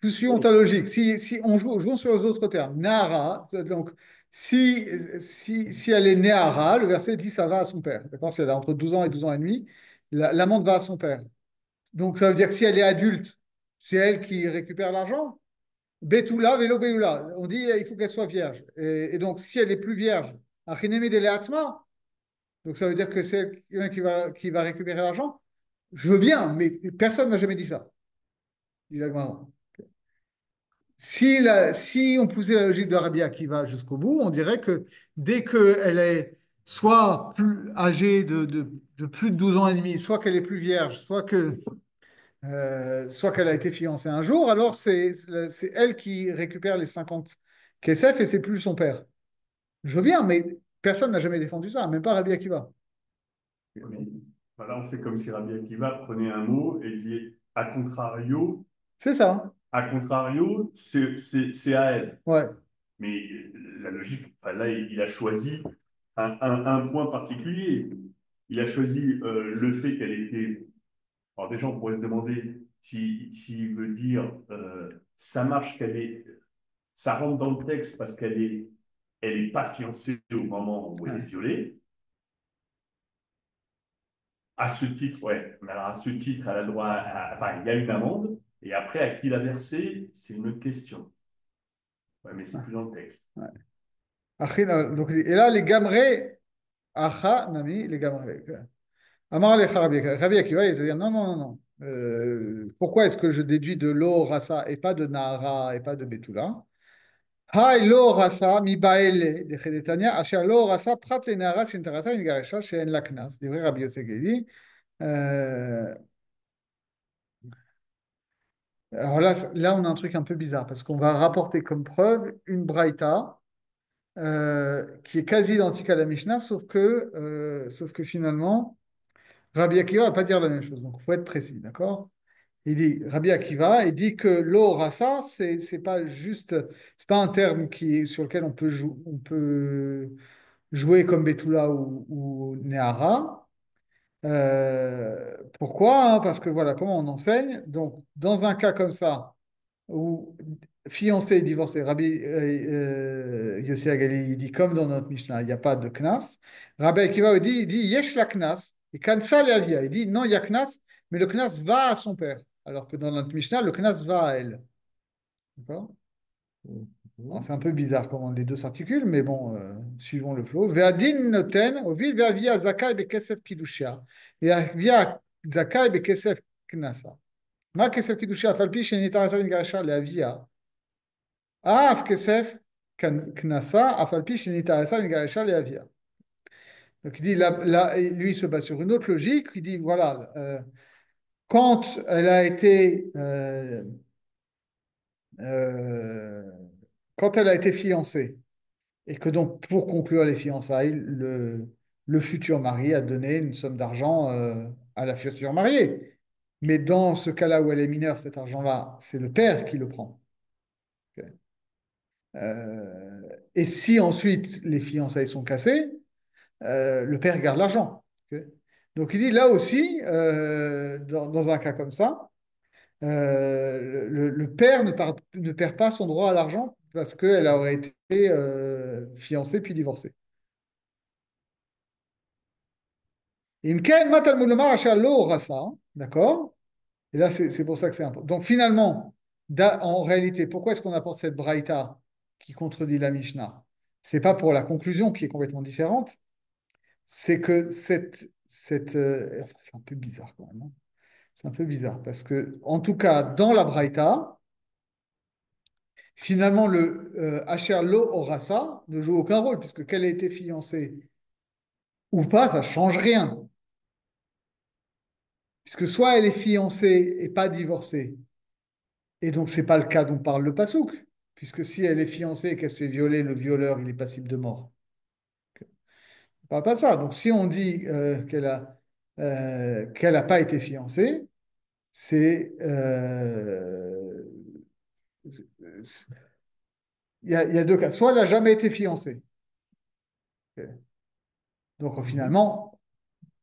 Speaker 1: suivant ta logique. Si on joue sur les autres termes, Na'ara, donc si elle est Na'ara, le verset dit ça va à son père. D'accord? Si elle a entre 12 ans et 12 ans et demi, l'amende va à son père. Donc ça veut dire que si elle est adulte, c'est elle qui récupère l'argent. Betula, vélo Béoula. On dit il faut qu'elle soit vierge. Et donc, si elle est plus vierge, Achinemi de Leatzma, donc ça veut dire que c'est quelqu'un qui va récupérer l'argent. Je veux bien, mais personne n'a jamais dit ça. Dit la Gemara. Si on poussait la logique de Rabbi Akiva jusqu'au bout, on dirait que dès qu'elle est soit plus âgée de plus de 12 ans et demi, soit qu'elle est plus vierge, soit qu'elle a été fiancée un jour, alors c'est elle qui récupère les 50 KSF et c'est plus son père. Je veux bien, mais personne n'a jamais défendu ça, même pas Rabbi Akiva.
Speaker 3: Mais voilà, on fait comme si Rabbi Akiva prenait un mot et dit
Speaker 1: C'est ça.
Speaker 3: à contrario, c'est à elle.
Speaker 1: Ouais.
Speaker 3: Mais la logique, enfin là, il a choisi un point particulier. Il a choisi le fait qu'elle était. Alors déjà, on pourrait se demander s'il veut dire ça marche qu'elle est. Ça rentre dans le texte parce elle est pas fiancée au moment où elle est
Speaker 1: Ouais.
Speaker 3: violée. À ce titre, ouais. Mais alors à ce titre, elle a le droit enfin, il y a une amende. Et après, à qui la verser, c'est une autre question. Ouais, mais c'est plus dans le texte.
Speaker 1: Ouais. Donc, et là, les gamrés, acha, nami, les gamrés. Amar le Rabbi Akiva, il te dit non, non, non, non. Pourquoi est-ce que je déduis de lo rasa et pas de Nahara et pas de Betula? Hay lo rasa mi baele de Chedetania, asher lo rasa prat le Nahara shintarasa in garesha she'en la knas. C'est vrai, Rabbi Yosef dit. Euh, alors là, on a un truc un peu bizarre parce qu'on va rapporter comme preuve une braïta qui est quasi identique à la Mishnah, sauf que finalement, Rabbi Akiva va pas dire la même chose. Donc, il faut être précis, d'accord? Il dit, Rabbi Akiva, il dit que lo rasa, c'est pas juste, c'est pas un terme sur lequel on peut jouer comme Betula ou Neara. Pourquoi? Hein, parce que voilà, comment on enseigne. Donc, dans un cas comme ça, où fiancé et divorcé, Rabbi Yossi Agali, il dit comme dans notre Mishnah, il n'y a pas de knas. Rabbi Akiva il dit yesh la knas, et kansa le avia. Il dit non, il y a knas, mais le knas va à son père. Alors que dans notre Mishnah, le knas va à elle. D'accord? Alors, c'est un peu bizarre comment les deux s'articulent, mais bon, suivons le flow. Ve'adin noten, ovil ve'avia zakai bekesef kidushia. Et via זכאי בכסף קנסה. מה כסף קידושי אף על פי שניתן לעשות מגרשה לאביה? אף כסף קנסה, אף על פי שניתן לעשות מגרשה לאביה. Donc il dit, lui il se base sur une autre logique, il dit, voilà, quand elle a été euh, quand elle a été fiancée, et que donc pour conclure les fiançailles, le futur mari a donné une somme d'argent à la future mariée. Mais dans ce cas-là où elle est mineure, cet argent-là, c'est le père qui le prend. Ok. Et si ensuite les fiançailles sont cassées, le père garde l'argent. Ok. Donc il dit là aussi, dans un cas comme ça, le père ne perd pas son droit à l'argent parce qu'elle aurait été fiancée puis divorcée. In ken matal mulomar asher lo rasa, d'accord? Et là, c'est pour ça que c'est important. Donc finalement, en réalité, pourquoi est-ce qu'on apporte cette braïta qui contredit la Mishnah? C'est pas pour la conclusion qui est complètement différente, c'est que enfin, c'est un peu bizarre quand même, hein. C'est un peu bizarre parce que, en tout cas, dans la braïta, finalement, le Asher Lo Orasa ne joue aucun rôle, puisque qu'elle ait été fiancée ou pas, ça ne change rien. Puisque soit elle est fiancée et pas divorcée, et donc ce n'est pas le cas dont parle le Passouk, puisque si elle est fiancée et qu'elle se fait violer, le violeur, il est passible de mort. On ne parle pas de ça. Donc si on dit qu'elle n'a pas été fiancée, c'est il y a deux cas. Soit elle n'a jamais été fiancée. Donc finalement,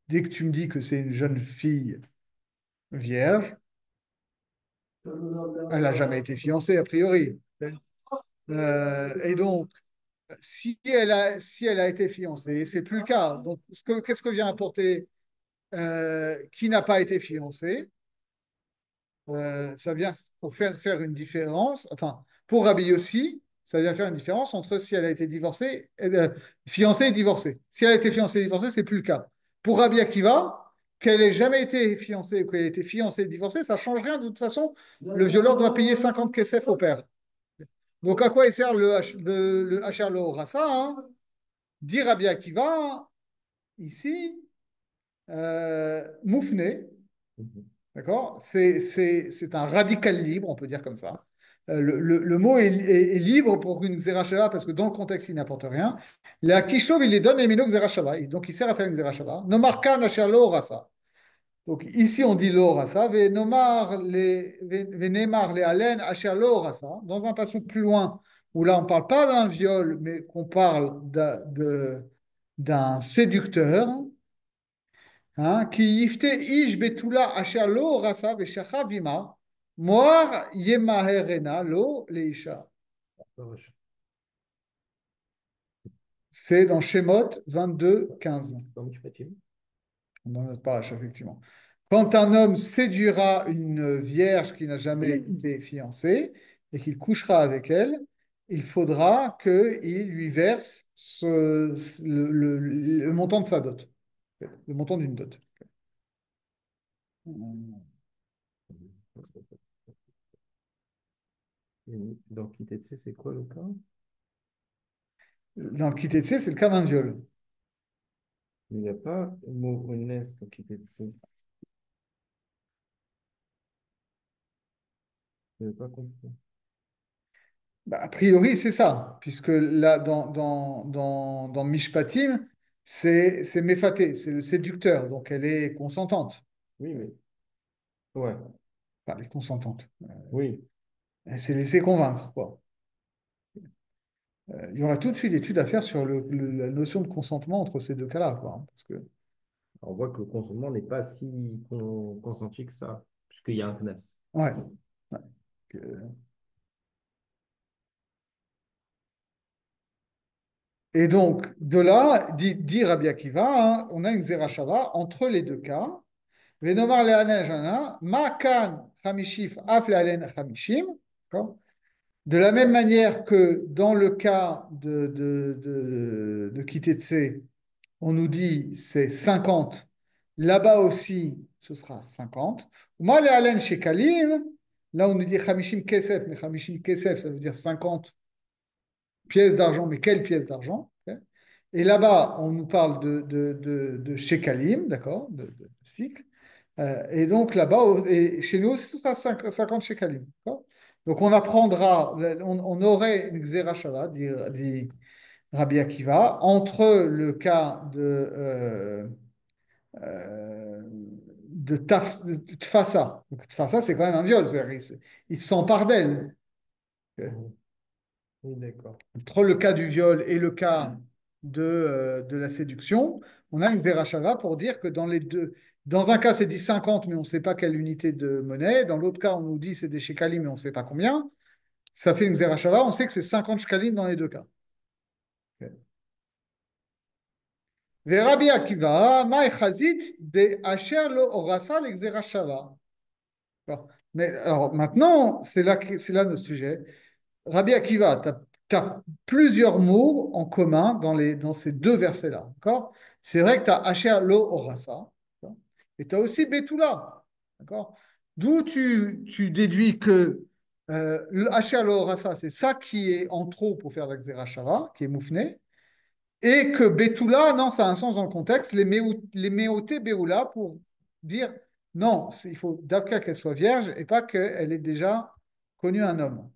Speaker 1: dès que tu me dis que c'est une jeune fille vierge, elle n'a jamais été fiancée a priori. Et donc, si elle a été fiancée, c'est plus le cas. Donc, qu'est-ce que vient apporter qui n'a pas été fiancé? Ça vient pour faire une différence. Enfin, pour Rabbi Yossi, ça vient faire une différence entre si elle a été fiancée et divorcée. Si elle a été fiancée et divorcée, c'est plus le cas. Pour Rabbi Akiva, qu'elle ait jamais été fiancée ou qu'elle ait été fiancée et divorcée, ça ne change rien. De toute façon, le violeur doit payer 50 kesef au père. Donc, à quoi il sert le HR Lo Rassa, hein? Dit Rabbi Akiva, ici, Moufné, d'accord? C'est un radical libre, on peut dire comme ça. Le mot est libre pour une Xerashava parce que dans le contexte, il n'apporte rien. La Kishov, il les donne les Mino Xerashava. Donc, il sert à faire une Xerashava. Nomarka Nasher Lo Rasa. Donc, ici, on dit Lo Rasa. Venemar le Alen Asher Lo Rasa. Dans un passage plus loin, où là, on ne parle pas d'un viol, mais qu'on parle d'un séducteur. Hein, qui yifte ish betula asher lo rasa veshacha vima, moar yemaherena lo leisha. C'est dans Shemot 22, 15. Dans notre paracha, effectivement. Quand un homme séduira une vierge qui n'a jamais été fiancée et qu'il couchera avec elle, il faudra qu'il lui verse le montant de sa dot, le montant d'une dot.
Speaker 2: Donc, ITC, c'est quoi le cas?
Speaker 1: Dans le Kitetse, c'est le cas d'un viol.
Speaker 2: Il n'y a pas le mot honnête dans ITC. Je n'ai pas compris.
Speaker 1: Bah, a priori, c'est ça, puisque là, dans Mishpatim, c'est Méfaté, c'est le séducteur, donc elle est consentante.
Speaker 2: Oui, mais. Ouais,
Speaker 1: Enfin, elle est consentante.
Speaker 2: oui.
Speaker 1: Elle s'est laissée convaincre, quoi. Il y aura toute une étude à faire sur la notion de consentement entre ces deux cas-là, quoi, hein, parce que,
Speaker 2: On voit que le consentement n'est pas si consenti que ça, puisqu'il y a un CNAS.
Speaker 1: ouais. Ouais. Que- Et donc, de là, dit Rabbi Akiva, hein, on a une Zerachava entre les deux cas. Venomar le'anen jana, ma kan chamishif af le'alen chamishim. D'accord. De la même manière que dans le cas de Kitetse, on nous dit c'est 50. Là-bas aussi, ce sera 50. Moi, les Alen chez Kalim, là, on nous dit Hamishim Kesef, mais Hamishim Kesef, ça veut dire 50 pièces d'argent, mais quelles pièces d'argent? Ok. Et là-bas, on nous parle de shekalim, d'accord, de cycle. Et donc là-bas, et chez nous, ce sera 50 shekalim. D'accord. Donc on apprendra, on aurait une xerashava, dit Rabbi Akiva, entre le cas de tfasa. Donc, tfasa, c'est quand même un viol, c'est-à-dire, il s'empare d'elle.
Speaker 2: Mhm. Oui, d'accord.
Speaker 1: Entre le cas du viol et le cas de la séduction, on a une zerachava pour dire que dans les deux, dans un cas c'est dit 50, mais on ne sait pas quelle unité de monnaie, dans l'autre cas on nous dit c'est des shekalim, mais on ne sait pas combien, ça fait une zerachava, on sait que c'est 50 shekalim dans les deux cas. Rabbi Akiva, Maï Chazit de Asher lo orasa l'exerachava. Mais alors maintenant, c'est là notre sujet. Rabbi Akiva, tu as plusieurs mots en commun dans ces deux versets-là. D'accord. C'est vrai que tu as Asher lo orasa, d'accord, et tu as aussi Betula. D'accord. D'où tu déduis que le Asher lo orasa, c'est ça qui est en trop pour faire la Shava, qui est moufné, et que Betula, non, ça a un sens dans le contexte, les Meoté Beoula pour dire non, il faut d'abord qu'elle soit vierge et pas qu'elle ait déjà connu un homme.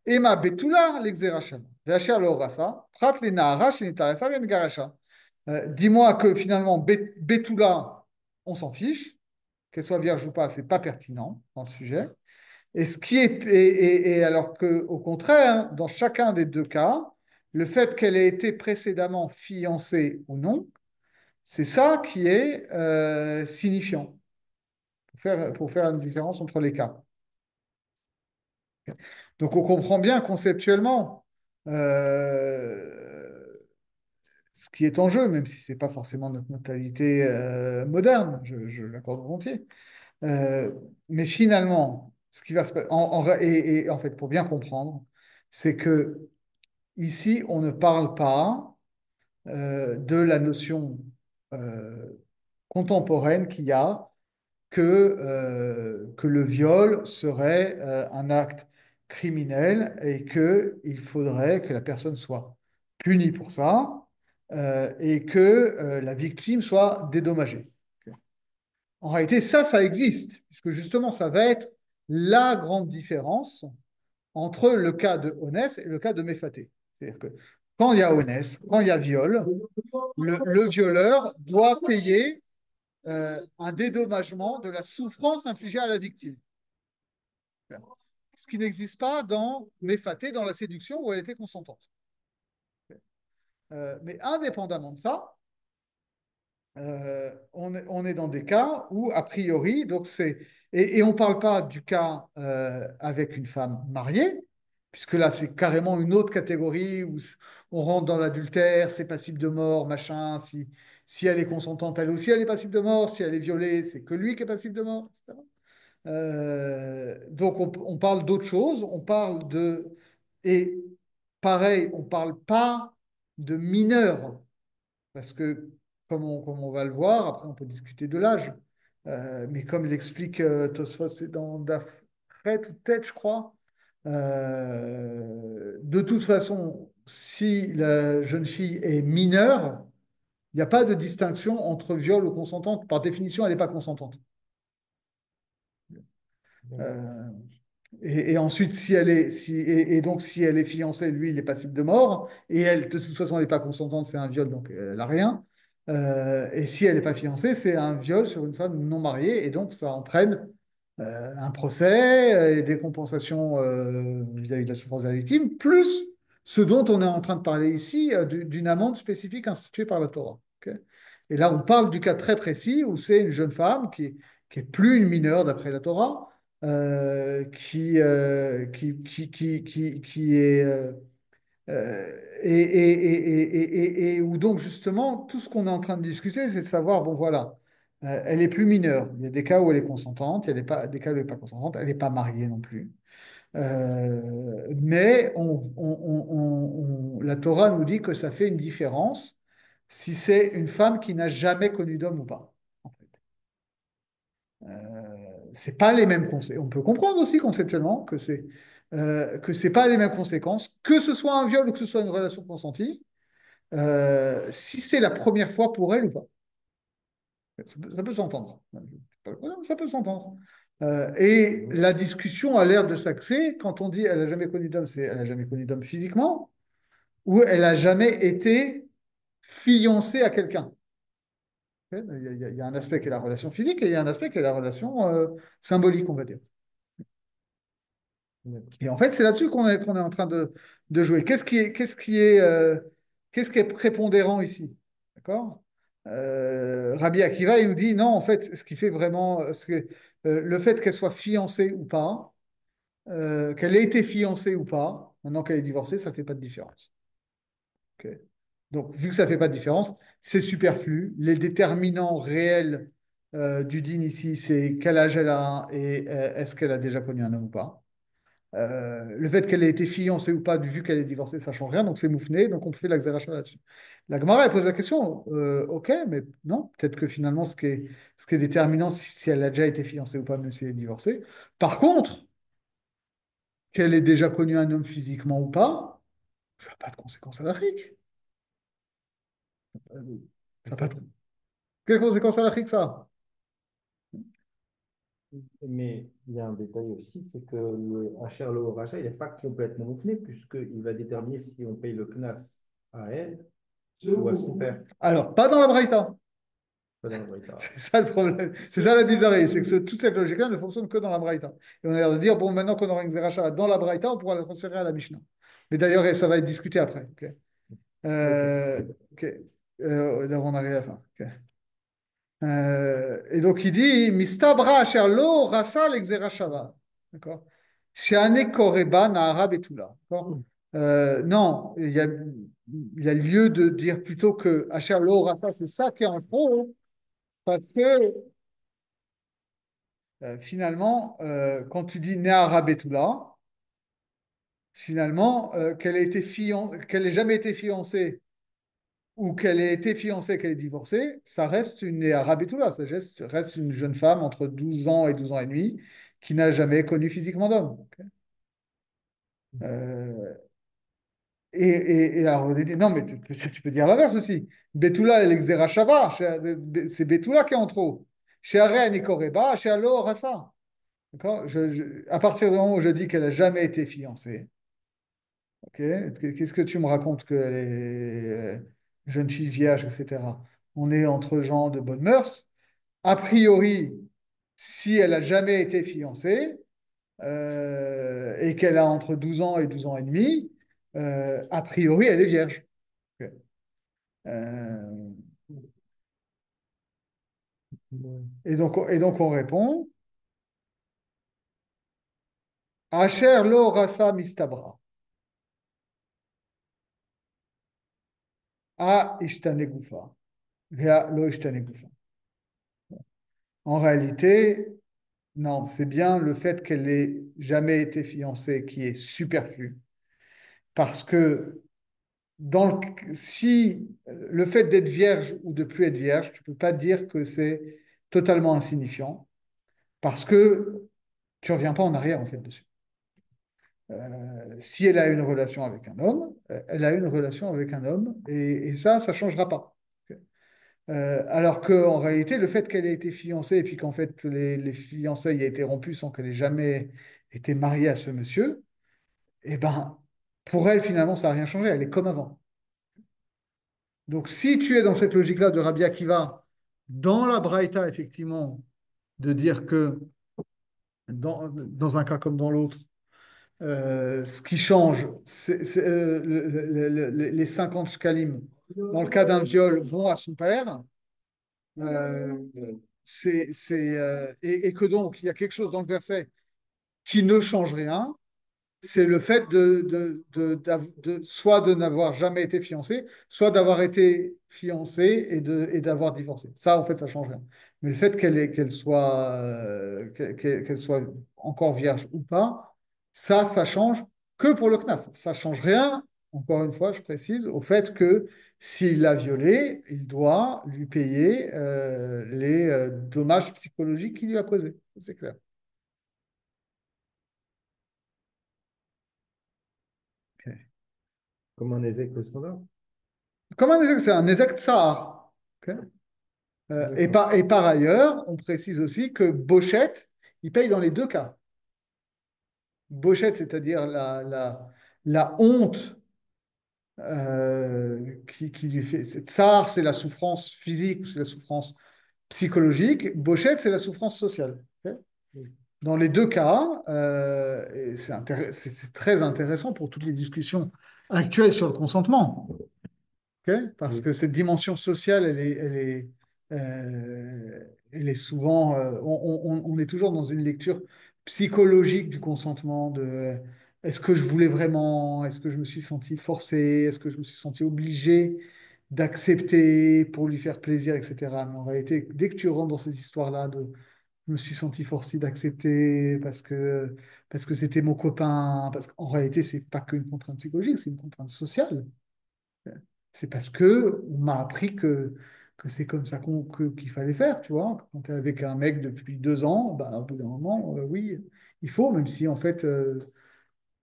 Speaker 1: Ema Betula, l'exeracham. Vachar le Horasa, Prat le Nahara, Shinitaresa, Vengarasha. Dis-moi que finalement, Betula, on s'en fiche, qu'elle soit vierge ou pas, c'est pas pertinent dans le sujet. Et ce qui est, et alors que, au contraire, hein, dans chacun des deux cas, le fait qu'elle ait été précédemment fiancée ou non, c'est ça qui est signifiant pour faire une différence entre les cas. Donc on comprend bien conceptuellement euh, ce qui est en jeu, même si ce n'est pas forcément notre mentalité moderne, je l'accorde volontiers. Euh, mais finalement, ce qui va se passer, et en fait, pour bien comprendre, c'est que ici, on ne parle pas de la notion euh, contemporaine qu'il y a que le viol serait un acte criminel et qu'il faudrait que la personne soit punie pour ça et que la victime soit dédommagée. En réalité, ça existe, puisque justement, ça va être la grande différence entre le cas de Honès et le cas de Méfaté. C'est-à-dire que quand il y a Honès, quand il y a viol, le violeur doit payer un dédommagement de la souffrance infligée à la victime. Ce qui n'existe pas dans Méfaté, dans la séduction où elle était consentante. Mais indépendamment de ça, on est dans des cas où, a priori, donc et on ne parle pas du cas avec une femme mariée, puisque là, c'est carrément une autre catégorie où on rentre dans l'adultère, c'est passible de mort, machin. Si elle est consentante, elle aussi, elle est passible de mort. Si elle est violée, c'est que lui qui est passible de mort, etc. Donc, on parle d'autre chose. On parle de. Et pareil, on ne parle pas de mineurs. Parce que, comme on va le voir, après on peut discuter de l'âge, mais comme l'explique Tosfot, c'est dans Dafret ou Tête, je crois, de toute façon, si la jeune fille est mineure, il n'y a pas de distinction entre viol ou consentante. Par définition, elle n'est pas consentante. Euh, et ensuite, et donc si elle est fiancée, lui, il est passible de mort. Et elle, de toute façon, elle n'est pas consentante, c'est un viol, donc elle n'a rien. Et si elle n'est pas fiancée, c'est un viol sur une femme non mariée. Et donc, ça entraîne un procès et des compensations vis-à-vis de la souffrance de la victime, plus ce dont on est en train de parler ici, d'une amende spécifique instituée par la Torah. Ok. Et là, on parle du cas très précis où c'est une jeune femme qui est plus une mineure d'après la Torah qui est et où donc justement tout ce qu'on est en train de discuter, c'est de savoir, bon voilà, elle est plus mineure. Il y a des cas où elle est consentante, il y a des cas où elle n'est pas consentante, elle n'est pas mariée non plus. Mais la Torah nous dit que ça fait une différence si c'est une femme qui n'a jamais connu d'homme ou pas. En fait. C'est pas les mêmes conséquences. On peut comprendre aussi conceptuellement que c'est pas les mêmes conséquences, que ce soit un viol ou que ce soit une relation consentie, si c'est la première fois pour elle ou pas. Ça peut s'entendre. Ça peut s'entendre. Et la discussion a l'air de s'axer quand on dit elle n'a jamais connu d'homme, c'est elle n'a jamais connu d'homme physiquement ou elle n'a jamais été fiancée à quelqu'un. Il y a un aspect qui est la relation physique et il y a un aspect qui est la relation symbolique, on va dire. Et en fait, c'est là-dessus qu'on est en train de jouer. Qu'est-ce qui est prépondérant ici? D'accord? Rabbi Akiva, il nous dit non, en fait, ce qui fait vraiment, le fait qu'elle soit fiancée ou pas, qu'elle ait été fiancée ou pas, maintenant qu'elle est divorcée, ça ne fait pas de différence. Ok. Donc, vu que ça ne fait pas de différence, c'est superflu. Les déterminants réels du din ici, c'est quel âge elle a et est-ce qu'elle a déjà connu un homme ou pas. Le fait qu'elle ait été fiancée ou pas, vu qu'elle est divorcée, ça ne change rien, donc c'est moufné, donc on fait la xéracha là-dessus. La Gemara, elle pose la question, ok, mais non, peut-être que finalement, ce qui est déterminant, si elle a déjà été fiancée ou pas, même si elle est divorcée. Par contre, qu'elle ait déjà connu un homme physiquement ou pas, ça n'a pas de conséquence à l'Afrique. Ça n'a pas de... Quelles conséquences à l'Afrique, ça?
Speaker 2: Mais il y a un détail aussi, c'est que le HR le rachat, il n'est pas complètement mouflé, puisqu'il va déterminer si on paye le CNAS à elle ou à son père.
Speaker 1: Alors, pas dans la Braïta.
Speaker 2: Pas dans le Braïta.
Speaker 1: C'est ça le problème. C'est ça la bizarrerie, c'est que toute cette logique-là ne fonctionne que dans la Braïta. Et on a l'air de dire, bon, maintenant qu'on aura une Zeracha dans la Braïta, on pourra la transférer à la Mishnah. Mais d'ailleurs, ça va être discuté après. Ok.
Speaker 2: Ok.
Speaker 1: Ok. On arrive à la fin. Ok. Et donc il dit, Mistabra asher lo rasa l'exerashava. D'accord? Sheane koreba nahara betula. D'accord? Non, il y a lieu de dire plutôt que asher lo rasa, c'est ça qui est en trop, parce que finalement, quand tu dis nahara betula, finalement, qu'elle ait jamais été fiancée ou qu'elle ait été fiancée, qu'elle est divorcée, ça reste une Arabitoula, reste une jeune femme entre 12 ans et 12 ans et demi qui n'a jamais connu physiquement d'homme. Ok. Euh, et alors, non, mais tu peux dire l'inverse aussi. Betula, elle exera shava, c'est Betula qui est en trop. Chez Are Nikoreba, chez Alo Rasa. D'accord? À partir du moment où je dis qu'elle n'a jamais été fiancée, ok, qu'est-ce que tu me racontes qu'elle est jeune fille vierge, etc. On est entre gens de bonnes mœurs. A priori, si elle n'a jamais été fiancée et qu'elle a entre 12 ans et 12 ans et demi, a priori, elle est vierge. Ok. Euh, et donc on répond Asher lo rasa mistabra. A ishtane gufa. Vea lo ishtane gufa. En réalité, non, c'est bien le fait qu'elle ait jamais été fiancée qui est superflu. Parce que si le fait d'être vierge ou de plus être vierge, tu ne peux pas dire que c'est totalement insignifiant. Parce que tu ne reviens pas en arrière en fait dessus. Si elle a une relation avec un homme, elle a une relation avec un homme et ça ne changera pas. Alors qu'en réalité, le fait qu'elle ait été fiancée et puis qu'en fait les fiançailles aient été rompues sans qu'elle ait jamais été mariée à ce monsieur, eh ben, pour elle, finalement, ça n'a rien changé. Elle est comme avant. Donc, si tu es dans cette logique-là de Rabbi Akiva, dans la Braïta, effectivement, de dire que dans un cas comme dans l'autre, ce qui change, les 50 shkalim, dans le cas d'un viol, vont à son père, euh, et que donc il y a quelque chose dans le verset qui ne change rien, c'est le fait soit de n'avoir jamais été fiancé, soit d'avoir été fiancé et d'avoir divorcé. Ça, en fait, ça change rien. Mais le fait qu'elle soit encore vierge ou pas, ça change que pour le CNAS. Ça change rien encore une fois, je précise, au fait que s'il l'a violée, il doit lui payer les dommages psychologiques qu'il lui a causés. C'est clair. Ok.
Speaker 2: Comme un ézec standard.
Speaker 1: Comme un ézec, c'est un ézec tsar. Ok.
Speaker 2: D'accord.
Speaker 1: Et par ailleurs, on précise aussi que Bochette, il paye dans les deux cas. Bochette, c'est-à-dire la honte qui lui fait. Tsar, c'est la souffrance physique ou c'est la souffrance psychologique. Bochette, c'est la souffrance sociale. Ok. Dans les deux cas, et c'est très intéressant pour toutes les discussions actuelles sur le consentement. Ok. Parce
Speaker 2: Oui.
Speaker 1: que cette dimension sociale, elle est souvent, on est toujours dans une lecture psychologique du consentement, de est-ce que je voulais vraiment, est-ce que je me suis senti forcé, est-ce que je me suis senti obligé d'accepter pour lui faire plaisir, etc. Mais en réalité, dès que tu rentres dans ces histoires-là de je me suis senti forcé d'accepter parce que c'était mon copain, parce qu'en réalité, c'est pas qu'une contrainte psychologique, c'est une contrainte sociale. C'est parce que on m'a appris que c'est comme ça qu'il fallait faire, tu vois. Quand tu es avec un mec depuis 2 ans, bah, au bout d'un moment, oui, il faut, même si en fait, tu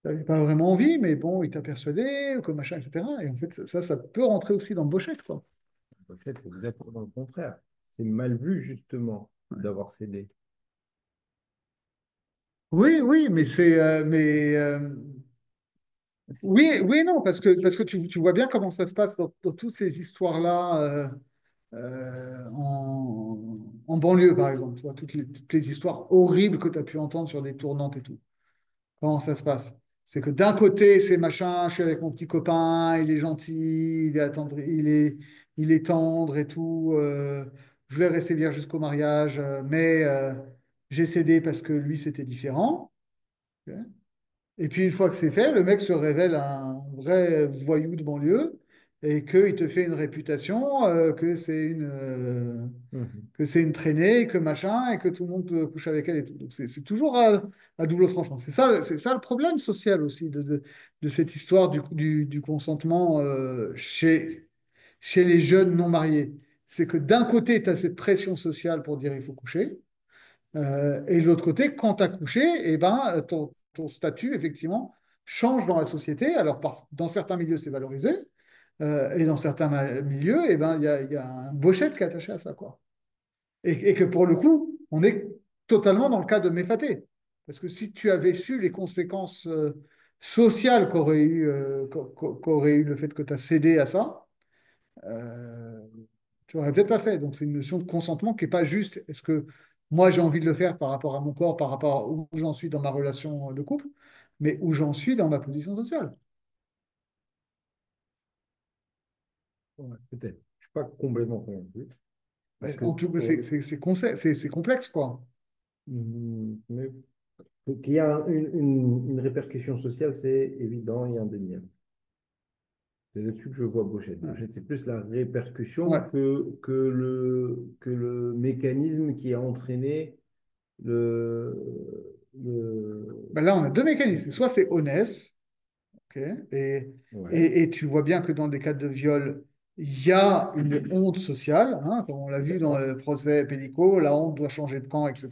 Speaker 1: n'avais pas vraiment envie, mais bon, il t'a persuadé, ou que machin, etc. Et en fait, ça peut rentrer aussi dans Bochette, quoi.
Speaker 2: En fait, c'est exactement le contraire. C'est mal vu, justement,
Speaker 1: Ouais.
Speaker 2: d'avoir cédé.
Speaker 1: Oui, oui, oui, oui, et non, parce que tu vois bien comment ça se passe dans toutes ces histoires-là. En banlieue, par exemple. Tu vois, toutes les histoires horribles que tu as pu entendre sur des tournantes et tout. Comment ça se passe? C'est que d'un côté, c'est machin, je suis avec mon petit copain, il est gentil, il est tendre et tout. Je voulais rester vierge jusqu'au mariage, mais j'ai cédé parce que lui, c'était différent. Ok. Et puis, une fois que c'est fait, le mec se révèle un vrai voyou de banlieue et qu'il te fait une réputation,
Speaker 2: Mhm.
Speaker 1: que c'est une traînée, que machin, et que tout le monde couche avec elle et tout. Donc, c'est toujours à double tranchant. C'est ça le problème social aussi de cette histoire du consentement chez les jeunes non mariés. C'est que d'un côté, tu as cette pression sociale pour dire il faut coucher. Et de l'autre côté, quand tu as couché, eh ben, ton statut, effectivement, change dans la société. Alors, dans certains milieux, c'est valorisé. Et dans certains milieux, eh ben, il y a un bochette qui est attaché à ça, quoi. Et que pour le coup, on est totalement dans le cas de Méfaté. Parce que si tu avais su les conséquences sociales qu'aurait eu le fait que tu as cédé à ça, euh, tu n'aurais peut-être pas fait. Donc, c'est une notion de consentement qui n'est pas juste. Est-ce que moi, j'ai envie de le faire par rapport à mon corps, par rapport à où j'en suis dans ma relation de couple, mais où j'en suis dans ma position sociale.
Speaker 2: Ouais, peut-être. Je ne suis pas complètement convaincu. Parce que
Speaker 1: En tout cas,
Speaker 2: pour...
Speaker 1: c'est complexe, quoi.
Speaker 2: Mais qu'il y a une répercussion sociale, c'est évident et indéniable. C'est là-dessus que je vois Bochette.
Speaker 1: Ouais.
Speaker 2: Bochette, c'est plus la répercussion
Speaker 1: Ouais.
Speaker 2: que le mécanisme qui a entraîné le,
Speaker 1: Ben là, on a deux mécanismes. Soit c'est honnête, ok, et,
Speaker 2: ouais,
Speaker 1: et tu vois bien que dans des cas de viol, il y a une honte sociale, hein, comme on l'a vu dans
Speaker 2: d'accord.
Speaker 1: le procès Pellico, la honte doit changer de camp, etc.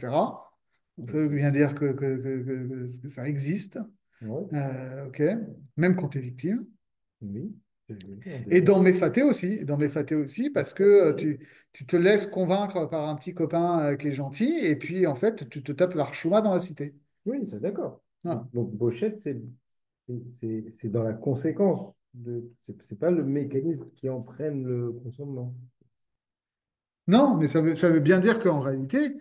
Speaker 1: Donc, ça veut
Speaker 2: Ok.
Speaker 1: bien dire que ça existe,
Speaker 2: Ouais,
Speaker 1: ok, même quand tu es victime.
Speaker 2: oui, je l'ai dit,
Speaker 1: Et
Speaker 2: indéniable.
Speaker 1: Dans Méfaté aussi, parce que
Speaker 2: Ok.
Speaker 1: tu te laisses convaincre par un petit copain qui est gentil, et puis en fait, tu te tapes l'archouma dans la cité.
Speaker 2: Oui, c'est d'accord.
Speaker 1: Voilà.
Speaker 2: Donc, Bochette, c'est dans la conséquence de. C'est pas le mécanisme qui entraîne le consentement.
Speaker 1: Non, mais ça veut bien dire qu'en réalité,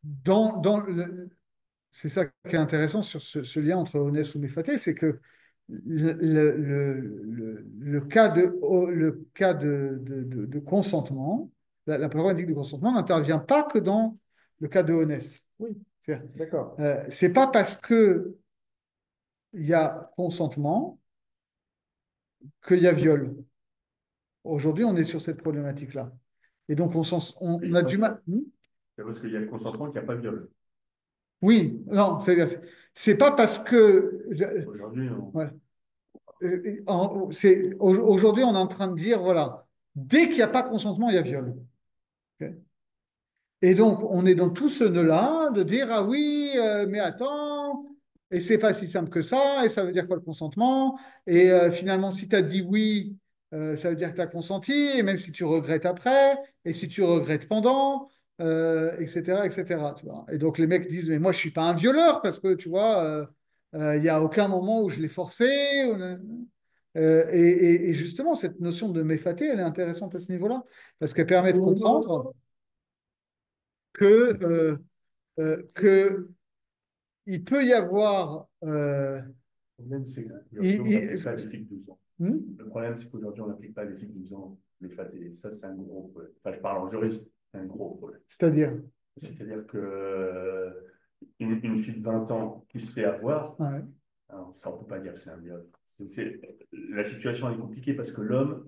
Speaker 1: dans c'est ça qui est intéressant sur ce lien entre honnête ou méfaté, c'est que le cas le cas de consentement, la problématique du consentement n'intervient pas que dans le cas de honnête.
Speaker 2: Oui,
Speaker 1: C'est-à-dire,
Speaker 2: d'accord.
Speaker 1: c'est pas parce que il y a consentement qu'il y a viol. Aujourd'hui, on est sur cette problématique-là. Et donc, on a
Speaker 3: Oui,
Speaker 1: du mal.
Speaker 3: c'est parce qu'il y a le consentement qu'il n'y a pas de viol.
Speaker 1: Oui, non, c'est pas parce que.
Speaker 3: Aujourd'hui,
Speaker 1: Ouais. Aujourd'hui, on est en train de dire, voilà, dès qu'il n'y a pas consentement, il y a viol. Ok. Et donc, on est dans tout ce nœud-là de dire, ah oui, mais attends, et c'est pas si simple que ça, et ça veut dire quoi le consentement? Et finalement, si tu as dit oui, ça veut dire que tu as consenti, et même si tu regrettes après, et si tu regrettes pendant, etc., etc., tu vois. Et donc, les mecs disent, mais moi, je suis pas un violeur, parce que, tu vois, il n'y a aucun moment où je l'ai forcé. Et justement, cette notion de méfaté, elle est intéressante à ce niveau-là, parce qu'elle permet de comprendre que, que il peut y avoir.
Speaker 3: le problème, c'est
Speaker 1: Il-
Speaker 3: qu'aujourd'hui, on
Speaker 1: il-
Speaker 3: n'applique pas les filles de 12 ans.
Speaker 1: Hmm.
Speaker 3: Le problème, c'est qu'aujourd'hui, on n'applique pas les filles de 12 ans, les FAT. Et ça, c'est un gros problème. Enfin, je parle en juriste, c'est un gros problème.
Speaker 1: C'est-à-dire.
Speaker 3: C'est-à-dire que une fille de 20 ans qui se fait avoir,
Speaker 1: Ouais.
Speaker 3: alors, ça, on ne peut pas dire que c'est un viol. La situation est compliquée parce que l'homme,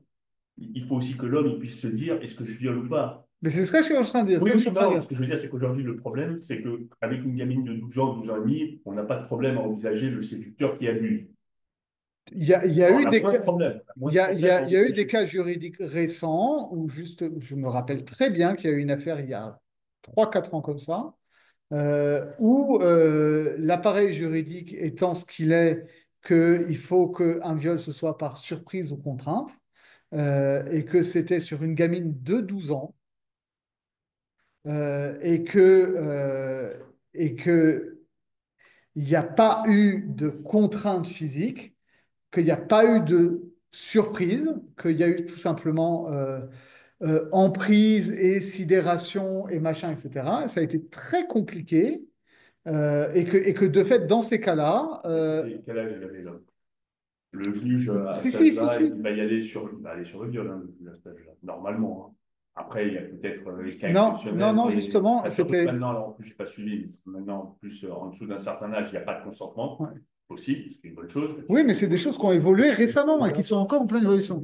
Speaker 3: il faut aussi que l'homme il puisse se dire est-ce que je viole ou pas?
Speaker 1: Mais c'est ce que je suis en train de dire. C'est
Speaker 3: Oui,
Speaker 1: ce que je suis
Speaker 3: oui,
Speaker 1: en train de
Speaker 3: non,
Speaker 1: dire.
Speaker 3: ce que je veux dire, c'est qu'aujourd'hui, le problème, c'est qu'avec une gamine de 12 ans, 12 ans et demi, on n'a pas de problème à envisager le séducteur qui abuse.
Speaker 1: Il y a
Speaker 3: Alors,
Speaker 1: eu
Speaker 3: on a
Speaker 1: des
Speaker 3: moins de
Speaker 1: cas,
Speaker 3: problèmes. On a moins de problèmes à
Speaker 1: il y a eu des
Speaker 3: envisager.
Speaker 1: cas juridiques récents où juste, je me rappelle très bien qu'il y a eu une affaire il y a 3 4 ans comme ça, où l'appareil juridique étant ce qu'il est, qu'il faut qu'un viol se soit par surprise ou contrainte, et que c'était sur une gamine de 12 ans, et que il n'y a pas eu de contrainte physique, qu'il n'y a pas eu de surprise, qu'il y a eu tout simplement emprise et sidération et machin, etc. Ça a été très compliqué, et que de fait, dans ces cas-là,
Speaker 3: Mais c'était quel âge il avait l'homme? Le juge, à
Speaker 1: si,
Speaker 3: cet
Speaker 1: si, si,
Speaker 3: âge-là,
Speaker 1: si.
Speaker 3: il va aller sur le viol, hein, le juge, à cet âge-là, normalement. Hein. Après, il y a peut-être des cas
Speaker 1: Non, non,
Speaker 3: exceptionnels,
Speaker 1: non,
Speaker 3: mais
Speaker 1: justement,
Speaker 3: enfin, surtout que
Speaker 1: c'était.
Speaker 3: maintenant, alors, en plus, je n'ai pas suivi, mais maintenant, plus en dessous d'un certain âge, il n'y a pas de consentement
Speaker 1: Ouais.
Speaker 3: possible, ce qui est une bonne chose.
Speaker 1: Oui, mais c'est des choses qui ont évolué récemment et qui sont encore en pleine évolution.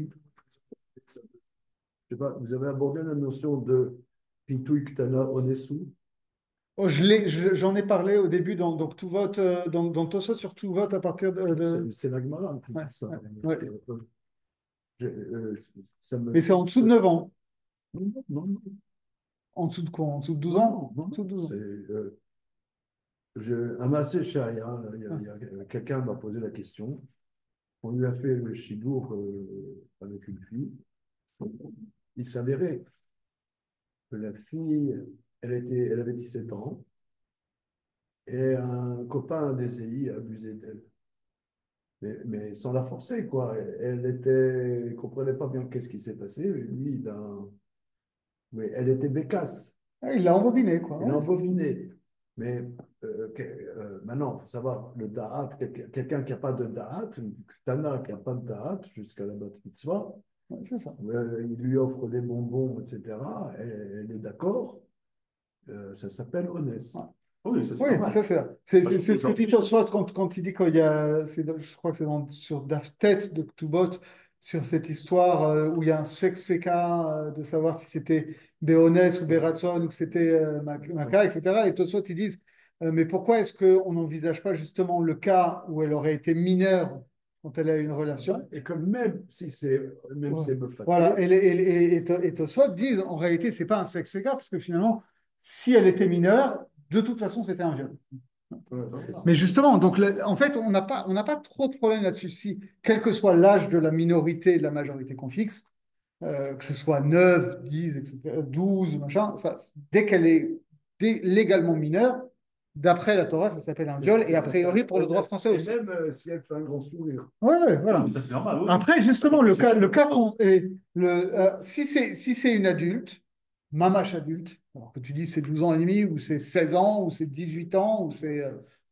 Speaker 5: Je sais pas, vous avez abordé la notion de Pintu Iktana Onesu.
Speaker 1: Oh, j'en ai parlé au début donc tout vote, dans Tosot sur tout vote à partir
Speaker 5: C'est la Gemara qui
Speaker 1: ouais,
Speaker 5: dit ça.
Speaker 1: ouais, ouais.
Speaker 5: Je- euh, ça me...
Speaker 1: Mais c'est en dessous de 9 ans.
Speaker 5: Non, non, non,
Speaker 1: En dessous de quoi? En dessous de 12
Speaker 5: non,
Speaker 1: ans?
Speaker 5: non,
Speaker 1: En dessous de
Speaker 5: non,
Speaker 1: 12 ans.
Speaker 5: un massé sharia, là,
Speaker 1: Ah,
Speaker 5: quelqu'un m'a posé la question. On lui a fait le shidour avec une fille. Il s'avérait que la fille, elle avait 17 ans et un copain des CI a abusé d'elle. Mais sans la forcer, quoi. Elle comprenait pas bien qu'est-ce qui s'est passé. Et lui, mais elle était bécasse.
Speaker 1: il l'a embobiné, quoi.
Speaker 5: Il a
Speaker 1: Ouais, c'est ça.
Speaker 5: embobiné. Mais maintenant, il faut savoir, le da'at, quelqu'un qui n'a pas de da'at, une ktana qui n'a pas de da'at, jusqu'à la bat mitzvah,
Speaker 1: Ouais, c'est ça.
Speaker 5: il lui offre des bonbons, etc. Elle est d'accord. Ça s'appelle honnête.
Speaker 1: Ouais.
Speaker 3: Oui, ça, c'est
Speaker 1: Oui, ça
Speaker 3: normal.
Speaker 1: c'est ce que dit Tosfot quand il dit qu'il y a, je crois que c'est sur Daf Tête de Ktubot, sur cette histoire où il y a un Sfek-Sfeka de savoir si c'était Béonès ou Beratson ou que c'était Maka, etc. Et Tosfot, ils disent, mais pourquoi est-ce qu'on n'envisage pas justement le cas où elle aurait été mineure quand elle a eu une relation?
Speaker 5: Et que même si c'est même
Speaker 1: Ouais.
Speaker 5: si c'est
Speaker 1: Voilà,
Speaker 5: mefaté,
Speaker 1: et Tosfot disent, en réalité, c'est pas un Sfek-Sfeka, parce que finalement, si elle était mineure, de toute façon, c'était un viol. Mais justement, donc en fait, on n'a pas trop de problème là-dessus. Si, quel que soit l'âge de la minorité et de la majorité qu'on fixe, que ce soit 9, 10, etc., 12, machin, ça, dès qu'elle est légalement mineure, d'après la Torah, ça s'appelle un viol, et a
Speaker 5: ça
Speaker 1: priori
Speaker 5: s'appelle
Speaker 1: pour le droit
Speaker 5: honnête.
Speaker 1: français
Speaker 5: Et
Speaker 1: aussi.
Speaker 5: même si elle fait un grand sourire.
Speaker 1: Ouais, ouais,
Speaker 3: Non,
Speaker 1: voilà.
Speaker 3: mais ça, c'est normal, oui.
Speaker 1: Après,
Speaker 3: Parce
Speaker 1: justement,
Speaker 3: qu'en plus, c'est
Speaker 1: le
Speaker 3: comme
Speaker 1: cas
Speaker 3: ça.
Speaker 1: si c'est une adulte, mamache adulte, alors que tu dis c'est 12 ans et demi, ou c'est 16 ans, ou c'est 18 ans, ou c'est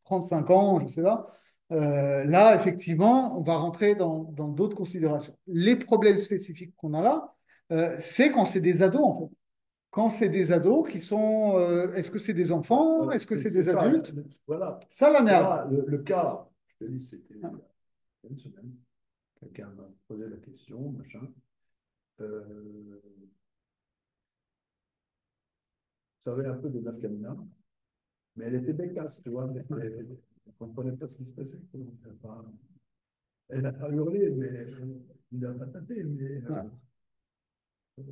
Speaker 1: 35 ans, je ne sais pas, là, effectivement, on va rentrer dans d'autres considérations. Les problèmes spécifiques qu'on a là, c'est quand c'est des ados, en fait. Quand c'est des ados qui sont, est-ce que c'est des enfants?
Speaker 5: Voilà,
Speaker 1: Est-ce que c'est
Speaker 5: c'est
Speaker 1: des
Speaker 5: ça.
Speaker 1: adultes?
Speaker 5: Voilà.
Speaker 1: Ça, la nerve.
Speaker 5: Là, le cas, je te dis, c'était il y a une semaine. Quelqu'un m'a posé la question, machin. Vous savez un peu de Nafkamina. Mais elle était bécasse, tu vois. Elle ne comprenait pas ce qui se passait. Elle n'a pas hurlé, mais il n'a pas tapé. Mais
Speaker 1: Ouais.
Speaker 5: euh,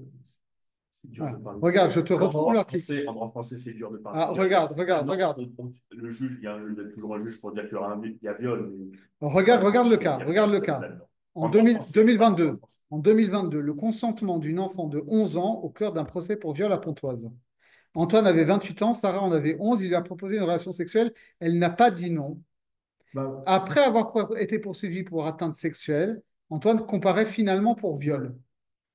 Speaker 3: C'est dur de
Speaker 1: Ouais.
Speaker 3: parler.
Speaker 1: Regarde, je te
Speaker 3: En
Speaker 1: retrouve
Speaker 3: droit
Speaker 1: l'article.
Speaker 3: français, en droit français, c'est dur de parler
Speaker 1: Ah,
Speaker 3: de viol.
Speaker 1: regarde, regarde,
Speaker 3: Maintenant,
Speaker 1: regarde.
Speaker 3: le juge, il y a toujours un juge pour dire qu'il y aura il y a viol, mais
Speaker 1: Regarde,
Speaker 3: voilà,
Speaker 1: regarde le
Speaker 3: compliqué de
Speaker 1: cas,
Speaker 3: dire qu'il y
Speaker 1: regarde
Speaker 3: a
Speaker 1: le
Speaker 3: viol
Speaker 1: cas.
Speaker 3: là-dedans.
Speaker 1: En
Speaker 3: En droit
Speaker 1: 2000
Speaker 3: français, on parle en droit
Speaker 1: 2022,
Speaker 3: français.
Speaker 1: en 2022, le consentement d'une enfant de 11 ans au cœur d'un procès pour viol à Pontoise. Antoine avait 28 ans, Sarah en avait 11. Il lui a proposé une relation sexuelle. Elle n'a pas dit non.
Speaker 5: bah,
Speaker 1: Après avoir été poursuivi pour atteinte sexuelle, Antoine comparait finalement pour viol.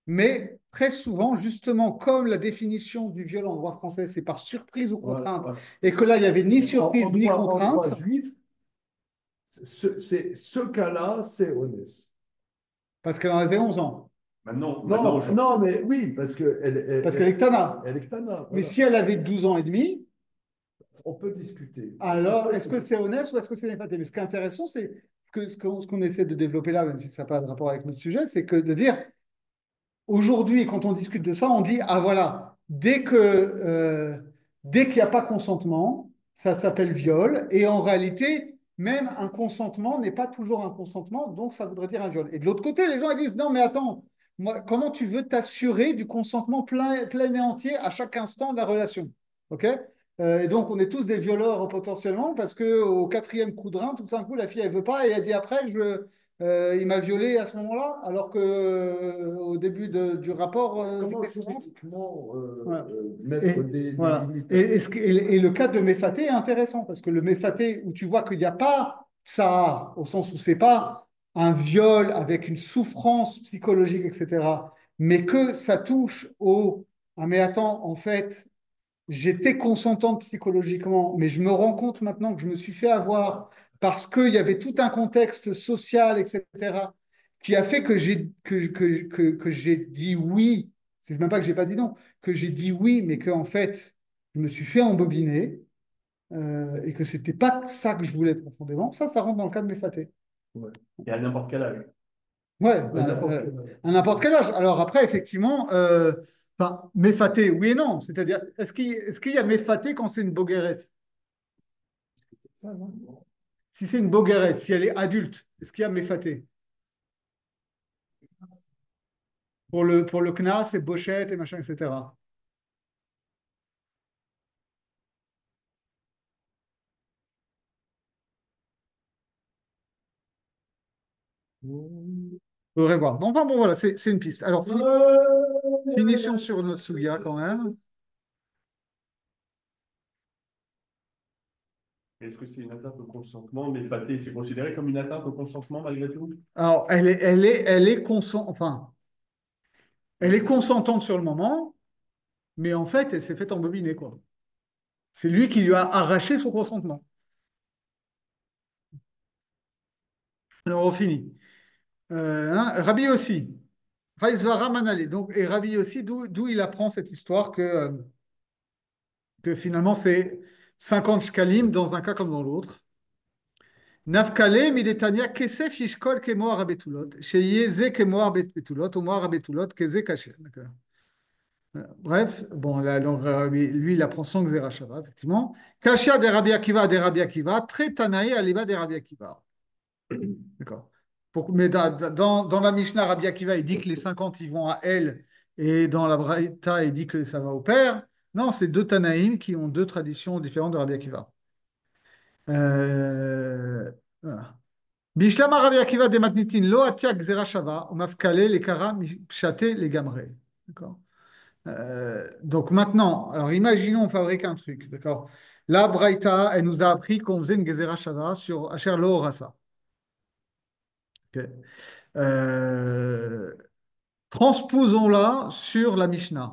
Speaker 1: Mais très souvent, justement, comme la définition du viol en droit français, c'est par surprise ou
Speaker 5: voilà,
Speaker 1: contrainte,
Speaker 5: voilà.
Speaker 1: et que là, il n'y avait ni
Speaker 5: En
Speaker 1: surprise ni
Speaker 5: en droit
Speaker 1: contrainte,
Speaker 5: juif, ce cas-là, c'est honnête.
Speaker 1: parce qu'elle en avait 11 ans,
Speaker 3: Maintenant,
Speaker 5: Non, non, mais oui, parce qu'elle
Speaker 1: parce qu'elle est Tana.
Speaker 5: elle est Tana,
Speaker 1: Mais
Speaker 5: voilà.
Speaker 1: si elle avait 12 ans et demi,
Speaker 5: On peut discuter.
Speaker 1: alors est-ce que c'est honnête ou est-ce que c'est néfaste? Mais ce qui est intéressant, c'est que ce qu'on essaie de développer là, même si ça n'a pas de rapport avec notre sujet, c'est que de dire, aujourd'hui, quand on discute de ça, on dit, ah voilà, dès qu'il n'y a pas consentement, ça s'appelle viol. Et en réalité, même un consentement n'est pas toujours un consentement, donc ça voudrait dire un viol. Et de l'autre côté, les gens ils disent, non, mais attends, moi, comment tu veux t'assurer du consentement plein, plein et entier à chaque instant de la relation? OK? Et donc, on est tous des violeurs potentiellement parce qu'au quatrième coup de rein, tout d'un coup, la fille, elle veut pas et elle dit après, il m'a violé à ce moment-là, alors que au début du rapport,
Speaker 5: Comment
Speaker 1: c'était courant.
Speaker 5: juridiquement
Speaker 1: Voilà.
Speaker 5: mettre
Speaker 1: Et,
Speaker 5: des
Speaker 1: voilà. Et,
Speaker 5: limitations?
Speaker 1: et le cas de Méfaté est intéressant parce que le Méfaté, où tu vois qu'il n'y a pas ça, au sens où c'est pas un viol avec une souffrance psychologique, etc., mais que ça touche au ah, mais attends, en fait, j'étais consentante psychologiquement, mais je me rends compte maintenant que je me suis fait avoir parce qu'il y avait tout un contexte social, etc., qui a fait que j'ai dit oui. C'est même pas que j'ai pas dit non, que j'ai dit oui, mais que en fait, je me suis fait embobiner et que c'était pas ça que je voulais profondément. Ça rentre dans le cas de mes fatés.
Speaker 5: Ouais.
Speaker 3: Et à n'importe quel âge.
Speaker 1: Ouais,
Speaker 5: N'importe quel âge.
Speaker 1: à n'importe quel âge. Alors après, effectivement, enfin, méfaté, oui et non. C'est-à-dire, est-ce qu'il y a méfaté quand c'est une boguerette?
Speaker 5: Ça, non.
Speaker 1: Si c'est une boguerette, si elle est adulte, est-ce qu'il y a méfaté? Pour le CNAS, c'est bochette et machin, etc. Faudrait voir. Bon, enfin, bon, voilà, c'est une piste. Alors, finissons sur notre Sugia quand même.
Speaker 3: Est-ce que c'est une atteinte au consentement? Mais Faté, c'est considéré comme une atteinte au consentement malgré tout?
Speaker 1: Alors, enfin, elle est consentante sur le moment, mais en fait, elle s'est fait embobiner, quoi. C'est lui qui lui a arraché son consentement. Alors, on finit. Rabbi aussi. Haïzvara Manale. Donc, et Rabbi aussi, d'où il apprend cette histoire que finalement c'est 50 shkalim dans un cas comme dans l'autre. Nafkale midetania kesef yishkol kemo arabetulot, sheyeh ze kemo arabetulot, ou mo arabetulot keze kasher. D'accord. Bref, bon, là, donc, lui, il apprend sans Xerashava, effectivement. Kashia de Rabbi Akiva, très Tanaï aliba de Rabbi Akiva. D'accord. Mais dans la Mishnah, Rabbi Akiva, il dit que les 50 ils vont à elle, et dans la Braïta, il dit que ça va au père. Non, c'est deux Tanaïm qui ont deux traditions différentes de Rabbi Akiva. Voilà. Bishlama Rabbi Akiva de Matnitin, lo atia Gzera Shava, ou mafkale le kara pshate le gamre. D'accord. Donc maintenant, alors imaginons on fabrique un truc, d'accord? La Braïta, elle nous a appris qu'on faisait une Gezerah Shava sur Asher Lo Orasa. Ok. Euh, Transposons-la sur la Mishnah.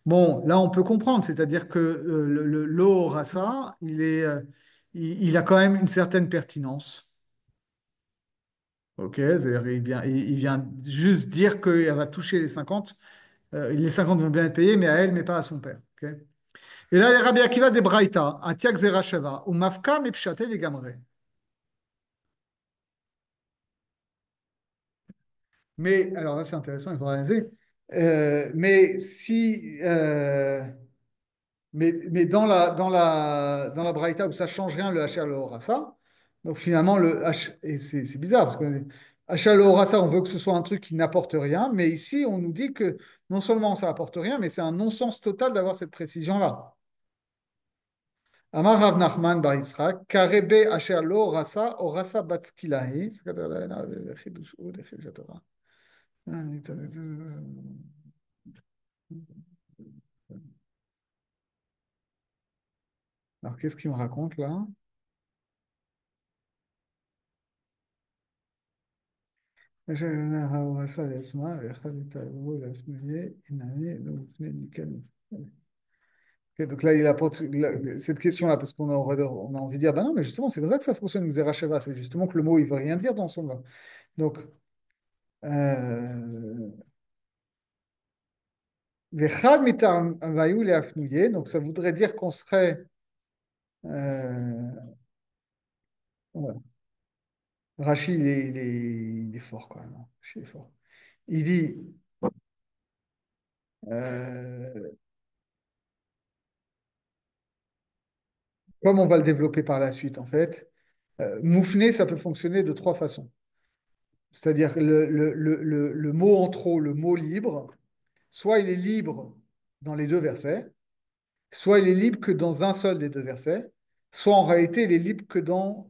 Speaker 1: Bon, là on peut comprendre, c'est-à-dire que Lo Orasa, il a quand même une certaine pertinence. Ok, c'est-à-dire il vient juste dire qu'elle va toucher les 50 vont bien être payés, mais à elle, mais pas à son père. Ok. Et là, il y a Rabbi Akiva de Braïta, Atiak Zerasheva, ou Mafka Mepshate les Gamre. Mais, alors là, c'est intéressant, il faut réaliser. Mais si, Mais dans la Braïta où ça ne change rien, le HR, le Horasa, donc finalement, et c'est bizarre parce que HR, le Horasa, on veut que ce soit un truc qui n'apporte rien, mais ici, on nous dit que non seulement ça n'apporte rien, mais c'est un non-sens total d'avoir cette précision-là. Amar Rav Nachman bar Yitzchak, Karebe HR lo Horasa, Horasa batskilahi. Alors, qu'est-ce qu'il me raconte là? Ok, donc là, il apporte cette question-là, parce on a envie de dire, ben non, mais justement, c'est comme ça que ça fonctionne, Xerasheva. C'est justement que le mot, il veut rien dire dans son là. Donc, Vechad mitar vayu leafnuye, donc ça voudrait dire qu'on serait. euh, ouais. Rachi, il est fort quand même, hein. Rachi est fort. Il dit, euh, comme on va le développer par la suite, en fait, moufner, ça peut fonctionner de trois façons. C'est-à-dire le mot en trop, le mot libre, soit il est libre dans les deux versets, soit il est libre que dans un seul des deux versets, soit en réalité il est libre dans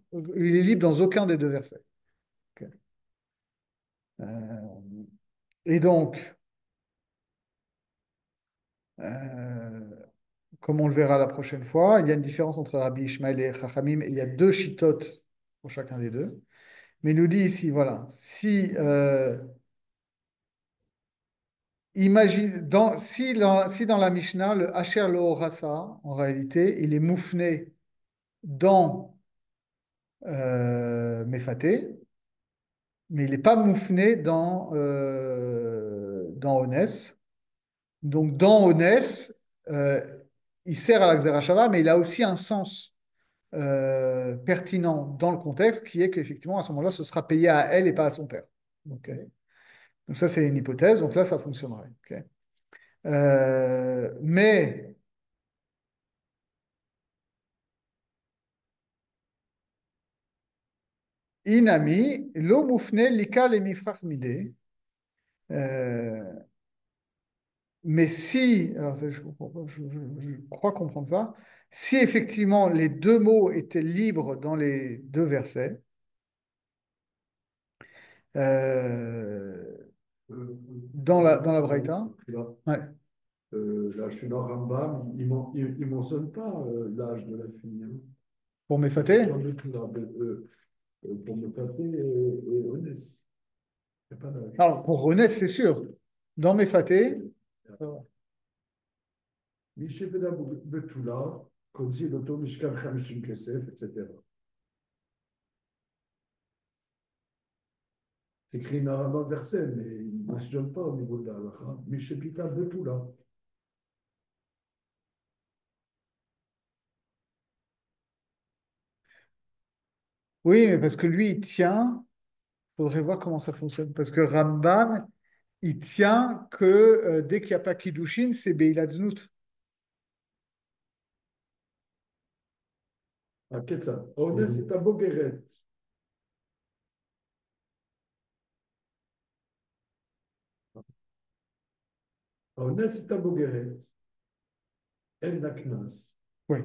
Speaker 1: aucun des deux versets. Ok. Euh, et donc, euh, comme on le verra la prochaine fois, il y a une différence entre Rabbi Ishmael et Chachamim, et il y a deux chitotes pour chacun des deux. Mais il nous dit ici, voilà, si dans la Mishnah, le Asher lo Horasa, en réalité, il est moufné dans Mefaté, mais il n'est pas moufné dans Onès. Donc, dans Onès, euh, il sert à la Xerashava, mais il a aussi un sens pertinent dans le contexte, qui est qu'effectivement, à ce moment-là, ce sera payé à elle et pas à son père. Ok. Donc, ça, c'est une hypothèse. Donc là, ça fonctionnerait. Ok. Mais Inami, lo moufne lika le mifrach midé. Euh, mais si, alors ça, je crois comprendre ça, si effectivement les deux mots étaient libres dans les deux versets, euh, dans la Braïta,
Speaker 5: Là,
Speaker 1: ouais,
Speaker 5: là, je suis dans Rambam, il mentionne pas l'âge de la fille, hein.
Speaker 1: pour
Speaker 5: Il
Speaker 1: Mefaté,
Speaker 5: mentionne le tout là, pour me tâter et Onès. Il n'y a pas d'âge.
Speaker 1: alors pour Renès, c'est sûr, dans Mefaté,
Speaker 5: Mishébeda Betula, Kodzi Loto Mishkan Chamishim Kesef, etc. C'est écrit dans le verset, mais il ne mentionne pas au niveau de la halakha. Mishébeda Betula.
Speaker 1: oui, mais parce que lui, il tient, il faudrait voir comment ça fonctionne, parce que Rambam, il tient que dès qu'il n'y a pas Kiddushin, c'est Beilat Znout.
Speaker 5: Ah, qu'est-ce que ça? Onès est à Bogeret. Onès est à Bogeret. El Naknas.
Speaker 1: Oui.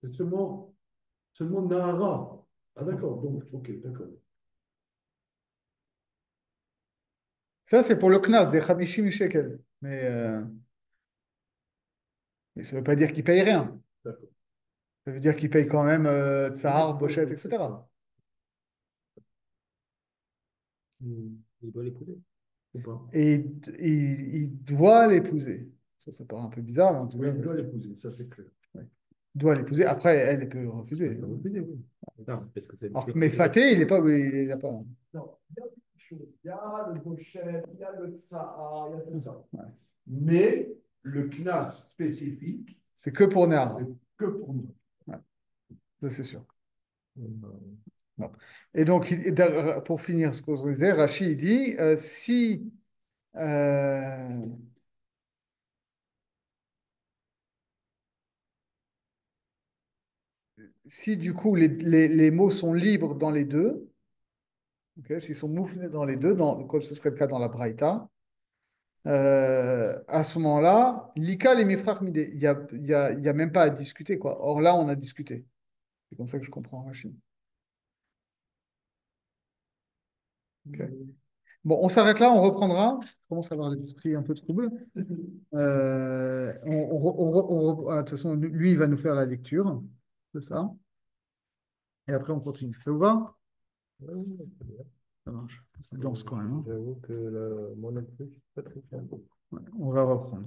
Speaker 5: C'est seulement Nahara. Ah, d'accord, donc, ok, d'accord.
Speaker 1: Ça, c'est pour le Knas, des Hamishim Shekel. Mais ça ne veut pas dire qu'il paye rien.
Speaker 5: D'accord.
Speaker 1: Ça veut dire qu'il paye quand même
Speaker 5: Oui,
Speaker 1: Tsahar,
Speaker 5: oui,
Speaker 1: Bochet,
Speaker 5: oui, c'est ça.
Speaker 1: etc.
Speaker 4: Il doit l'épouser ou pas?
Speaker 1: Et il doit l'épouser. Ça paraît un peu bizarre, mais en tout
Speaker 5: Oui,
Speaker 1: cas,
Speaker 5: il doit l'épouser, ça c'est clair.
Speaker 1: ouais. Il doit l'épouser. Après, elle peut refuser.
Speaker 5: Il doit l'épouser, oui.
Speaker 4: Non, parce que c'est
Speaker 1: Alors que
Speaker 4: c'est déjà.
Speaker 1: Mefaté, il n'est pas. Il n'a pas.
Speaker 2: Non, il y a beaucoup de choses. Il y a le Goshen, il y a le Tsahar, il y a tout ça.
Speaker 1: Ouais.
Speaker 5: Mais le CNAS spécifique,
Speaker 1: C'est que pour Néara.
Speaker 5: c'est que pour nous.
Speaker 1: Ouais, ça, c'est sûr.
Speaker 5: Euh,
Speaker 1: Bon. Et donc, pour finir ce qu'on disait, Rachid dit si. euh, si du coup les mots sont libres dans les deux, ok, s'ils sont moufnés dans les deux, comme ce serait le cas dans la Braïta, à ce moment-là, l'ikal et mifrach midé, il y a même pas à discuter, quoi. Or là, on a discuté. C'est comme ça que je comprends, Rachid. Ok. Bon, on s'arrête là, on reprendra. Je commence à avoir l'esprit un peu trouble. De toute façon, lui, il va nous faire la lecture de ça. Et après, on continue. Ça vous va?
Speaker 5: Ouais, ouais, très bien.
Speaker 1: Ça marche. C'est dense quand même, hein.
Speaker 5: J'avoue que mon non plus, je suis pas très fan.
Speaker 1: Ouais, on va reprendre.